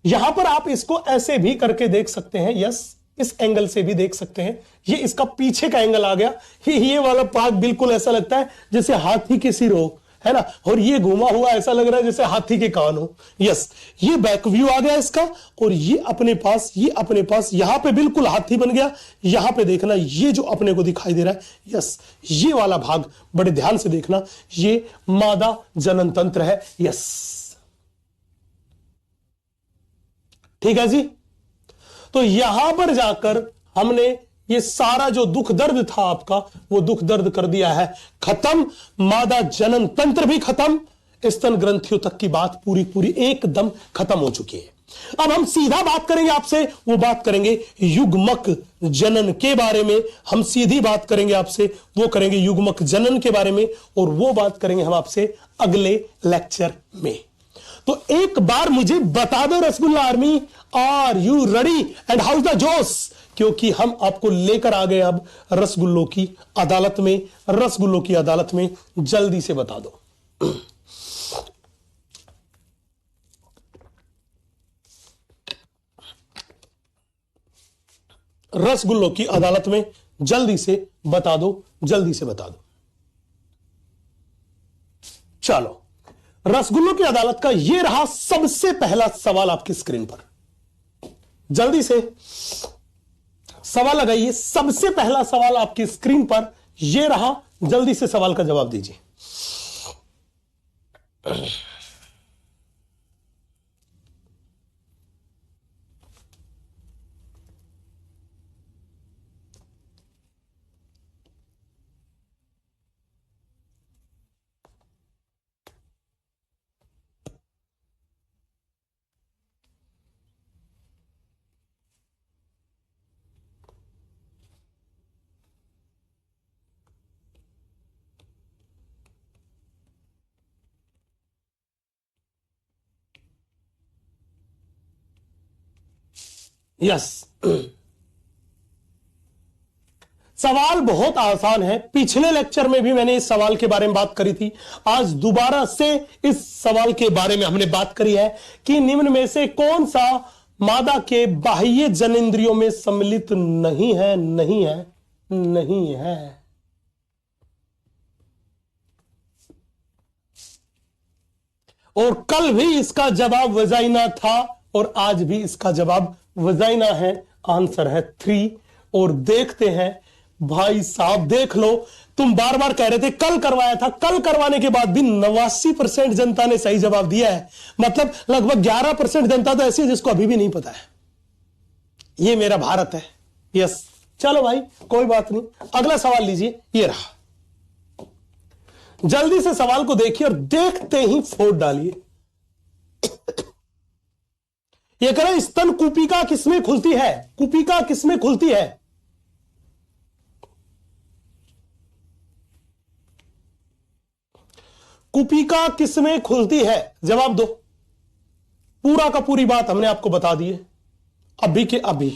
यहां पर आप इसको ऐसे भी करके देख सकते हैं, यस, इस एंगल से भी देख सकते हैं। ये इसका पीछे का एंगल आ गया। ये वाला भाग बिल्कुल ऐसा लगता है जैसे हाथी के सिर हो, है ना, और ये घुमा हुआ ऐसा लग रहा है जैसे हाथी के कान हो। यस, ये बैक व्यू आ गया इसका, और ये अपने पास यहां पे बिल्कुल हाथी बन गया। यहां पे देखना ये जो अपने को दिखाई दे रहा है, यस, ये वाला भाग बड़े ध्यान से देखना, ये मादा जनन तंत्र है। यस, ठीक है जी। तो यहां पर जाकर हमने ये सारा जो दुख दर्द था आपका वो दुख दर्द कर दिया है खत्म। मादा जनन तंत्र भी खत्म, स्तन ग्रंथियों तक की बात पूरी पूरी एकदम खत्म हो चुकी है। अब हम सीधा बात करेंगे आपसे, वो बात करेंगे युग्मक जनन के बारे में। हम सीधी बात करेंगे आपसे, वो करेंगे युग्मक जनन के बारे में, और वो बात करेंगे हम आपसे अगले लेक्चर में। तो एक बार मुझे बता दो rasgulla army, are you ready and how is the जोश? क्योंकि हम आपको लेकर आ गए अब रसगुल्लों की अदालत में। रसगुल्लों की अदालत में जल्दी से बता दो। रसगुल्लों की अदालत में जल्दी से बता दो, जल्दी से बता दो। चलो, रसगुल्लों की अदालत का यह रहा सबसे पहला सवाल आपकी स्क्रीन पर। जल्दी से सवाल लगाइए। सबसे पहला सवाल आपकी स्क्रीन पर यह रहा, जल्दी से सवाल का जवाब दीजिए। यस, सवाल बहुत आसान है। पिछले लेक्चर में भी मैंने इस सवाल के बारे में बात करी थी। आज दोबारा से इस सवाल के बारे में हमने बात करी है कि निम्न में से कौन सा मादा के बाह्य जनेंद्रियों में सम्मिलित नहीं है, नहीं है, नहीं है। और कल भी इसका जवाब वजाइना था और आज भी इसका जवाब वजाइना है। आंसर है 3। और देखते हैं भाई साहब, देख लो, तुम बार बार कह रहे थे कल करवाया था, कल करवाने के बाद भी 89% जनता ने सही जवाब दिया है। मतलब लगभग 11% जनता तो ऐसी है जिसको अभी भी नहीं पता है। ये मेरा भारत है। यस, चलो भाई कोई बात नहीं, अगला सवाल लीजिए। ये रहा, जल्दी से सवाल को देखिए और देखते ही फोड़ डालिए। यह कह रहा है स्तन कुपिका किसमें खुलती है? कुपिका किसमें खुलती है? कुपिका किसमें खुलती है? जवाब दो। पूरा का पूरी बात हमने आपको बता दी है अभी के अभी।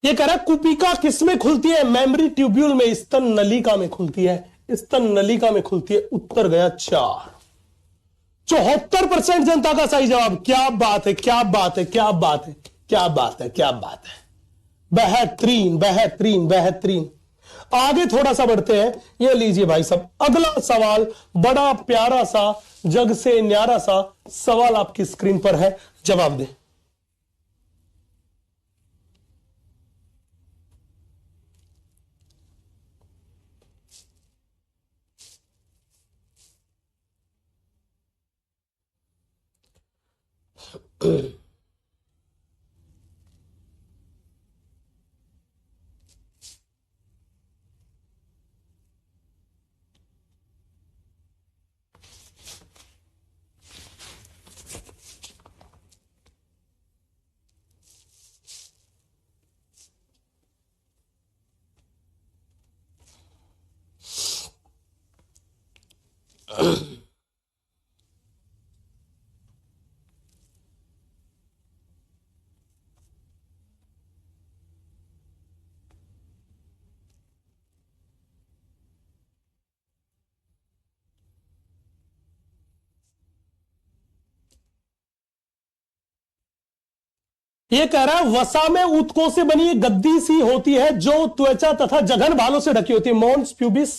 ये कह रहा है कुपिका किसमें खुलती है? मेमरी ट्यूब्यूल में, स्तन नलिका में खुलती है। स्तन नलिका में खुलती है। उत्तर गया 4। 74% जनता का सही जवाब। क्या बात है, क्या बात है, क्या बात है, क्या बात है, क्या बात है। बेहतरीन, बेहतरीन, बेहतरीन। आगे थोड़ा सा बढ़ते हैं। ये लीजिए भाई साहब, अगला सवाल बड़ा प्यारा सा, जग से न्यारा सा सवाल आपकी स्क्रीन पर है, जवाब दें। ये कह रहा है वसा में ऊतकों से बनी एक गद्दी सी होती है जो त्वचा तथा जघन बालों से ढकी होती है। Mons pubis.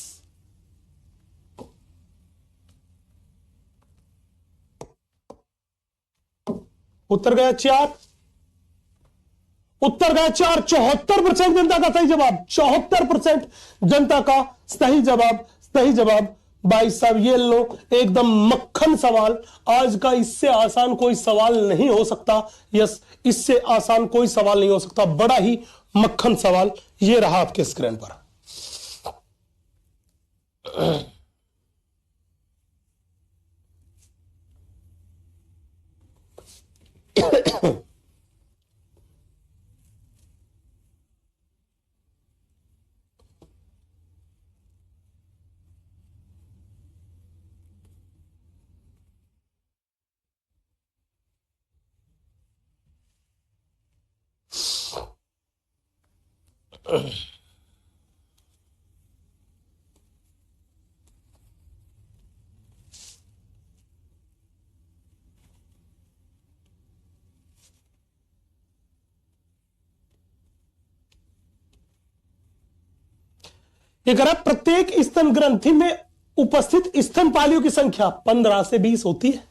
उत्तर गया 4। उत्तर गया 4। 74% जनता का सही जवाब। 74% जनता का सही जवाब। सही जवाब भाई साहब, ये लो, एकदम मक्खन सवाल। आज का इससे आसान कोई सवाल नहीं हो सकता। यस, इससे आसान कोई सवाल नहीं हो सकता। बड़ा ही मक्खन सवाल। ये रहा आपके स्क्रीन पर। ये कह रहा प्रत्येक स्तन ग्रंथि में उपस्थित स्तनपालियों की संख्या 15 से 20 होती है।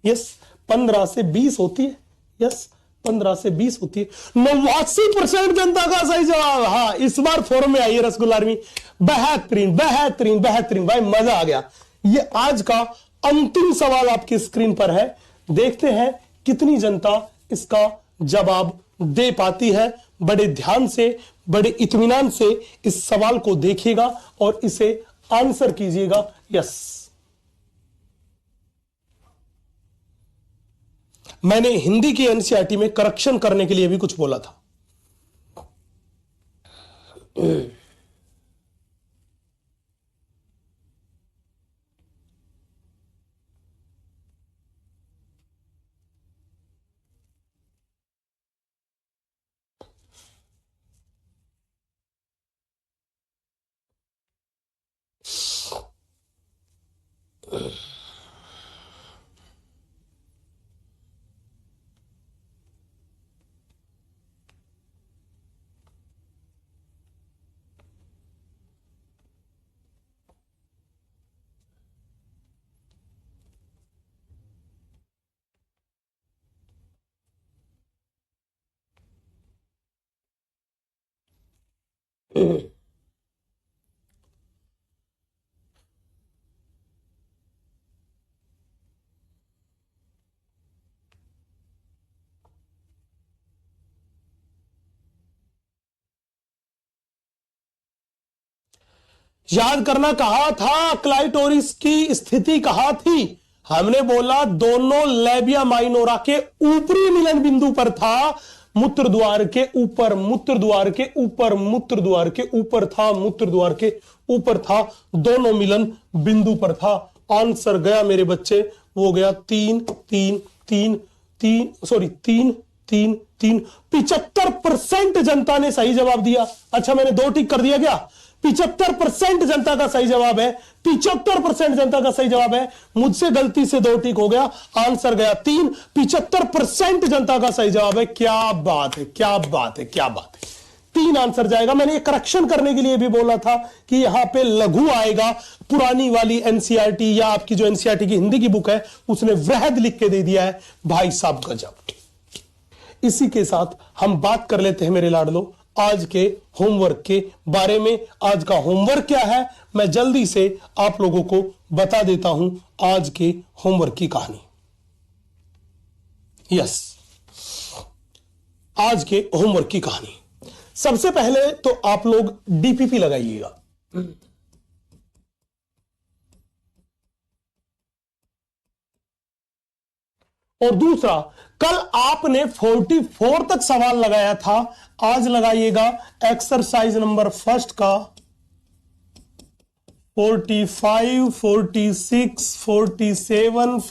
यस, 15 से 20 होती है। यस, 15 से 20 होती है। 89% जनता का सही जवाब। हाँ, इस बार फोरम में आइए रसगुल्ला आर्मी। बेहतरीन, बेहतरीन, बेहतरीन भाई, मजा आ गया। ये आज का अंतिम सवाल आपकी स्क्रीन पर है। देखते हैं कितनी जनता इसका जवाब दे पाती है। बड़े ध्यान से, बड़े इत्मीनान से इस सवाल को देखिएगा और इसे आंसर कीजिएगा। यस, मैंने हिंदी की एनसीईआरटी में करेक्शन करने के लिए भी कुछ बोला था। याद करना, कहा था क्लाइटोरिस की स्थिति कहां थी? हमने बोला दोनों लेबिया माइनोरा के ऊपरी मिलन बिंदु पर था, मूत्र द्वार के ऊपर, मूत्र द्वार के ऊपर, मूत्र द्वार के ऊपर था, मूत्र द्वार के ऊपर था, दोनों मिलन बिंदु पर था। आंसर गया मेरे बच्चे, वो गया 75% जनता ने सही जवाब दिया। अच्छा, मैंने 2 टिक कर दिया क्या? 75% जनता का सही जवाब है, 75% जनता का सही जवाब है। मुझसे गलती से 2 टिक हो गया, आंसर गया 3। 75% जनता का सही जवाब है। क्या बात है, क्या बात है, क्या बात है। 3 आंसर जाएगा। मैंने ये करेक्शन करने के लिए भी बोला था कि यहां पे लघु आएगा। पुरानी वाली एनसीईआरटी या आपकी जो एनसीईआरटी की हिंदी की बुक है उसने वृहद लिख के दे दिया है। भाई साहब गजब। इसी के साथ हम बात कर लेते हैं मेरे लाडलो आज के होमवर्क के बारे में। आज का होमवर्क क्या है मैं जल्दी से आप लोगों को बता देता हूं। आज के होमवर्क की कहानी, यस, आज के होमवर्क की कहानी। सबसे पहले तो आप लोग डीपीपी लगाइएगा। और दूसरा, कल आपने 44 तक सवाल लगाया था, आज लगाइएगा एक्सरसाइज नंबर फर्स्ट का 45, 46, 47,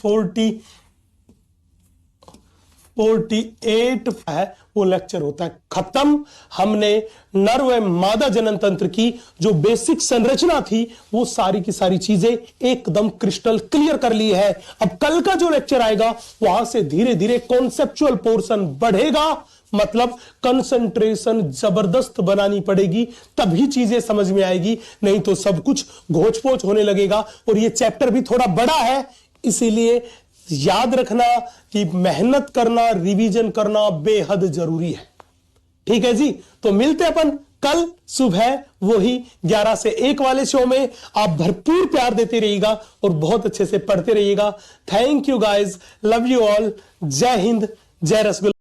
48 है, वो लेक्चर होता है खत्म। हमने नर्व एवं मादा जनन तंत्र की जो बेसिक संरचना थी वो सारी की सारी चीजें एकदम क्रिस्टल क्लियर कर ली है। अब कल का जो लेक्चर आएगा वहां से धीरे धीरे कॉन्सेप्चुअल पोर्शन बढ़ेगा, मतलब कंसंट्रेशन जबरदस्त बनानी पड़ेगी, तभी चीजें समझ में आएगी, नहीं तो सब कुछ घोच पोच होने लगेगा। और ये चैप्टर भी थोड़ा बड़ा है, इसीलिए याद रखना कि मेहनत करना, रिवीजन करना बेहद जरूरी है। ठीक है जी, तो मिलते अपन कल सुबह वही 11 से 1 वाले शो में। आप भरपूर प्यार देते रहिएगा और बहुत अच्छे से पढ़ते रहिएगा। Thank you guys, love you all. जय हिंद, जय रसगुल्ला।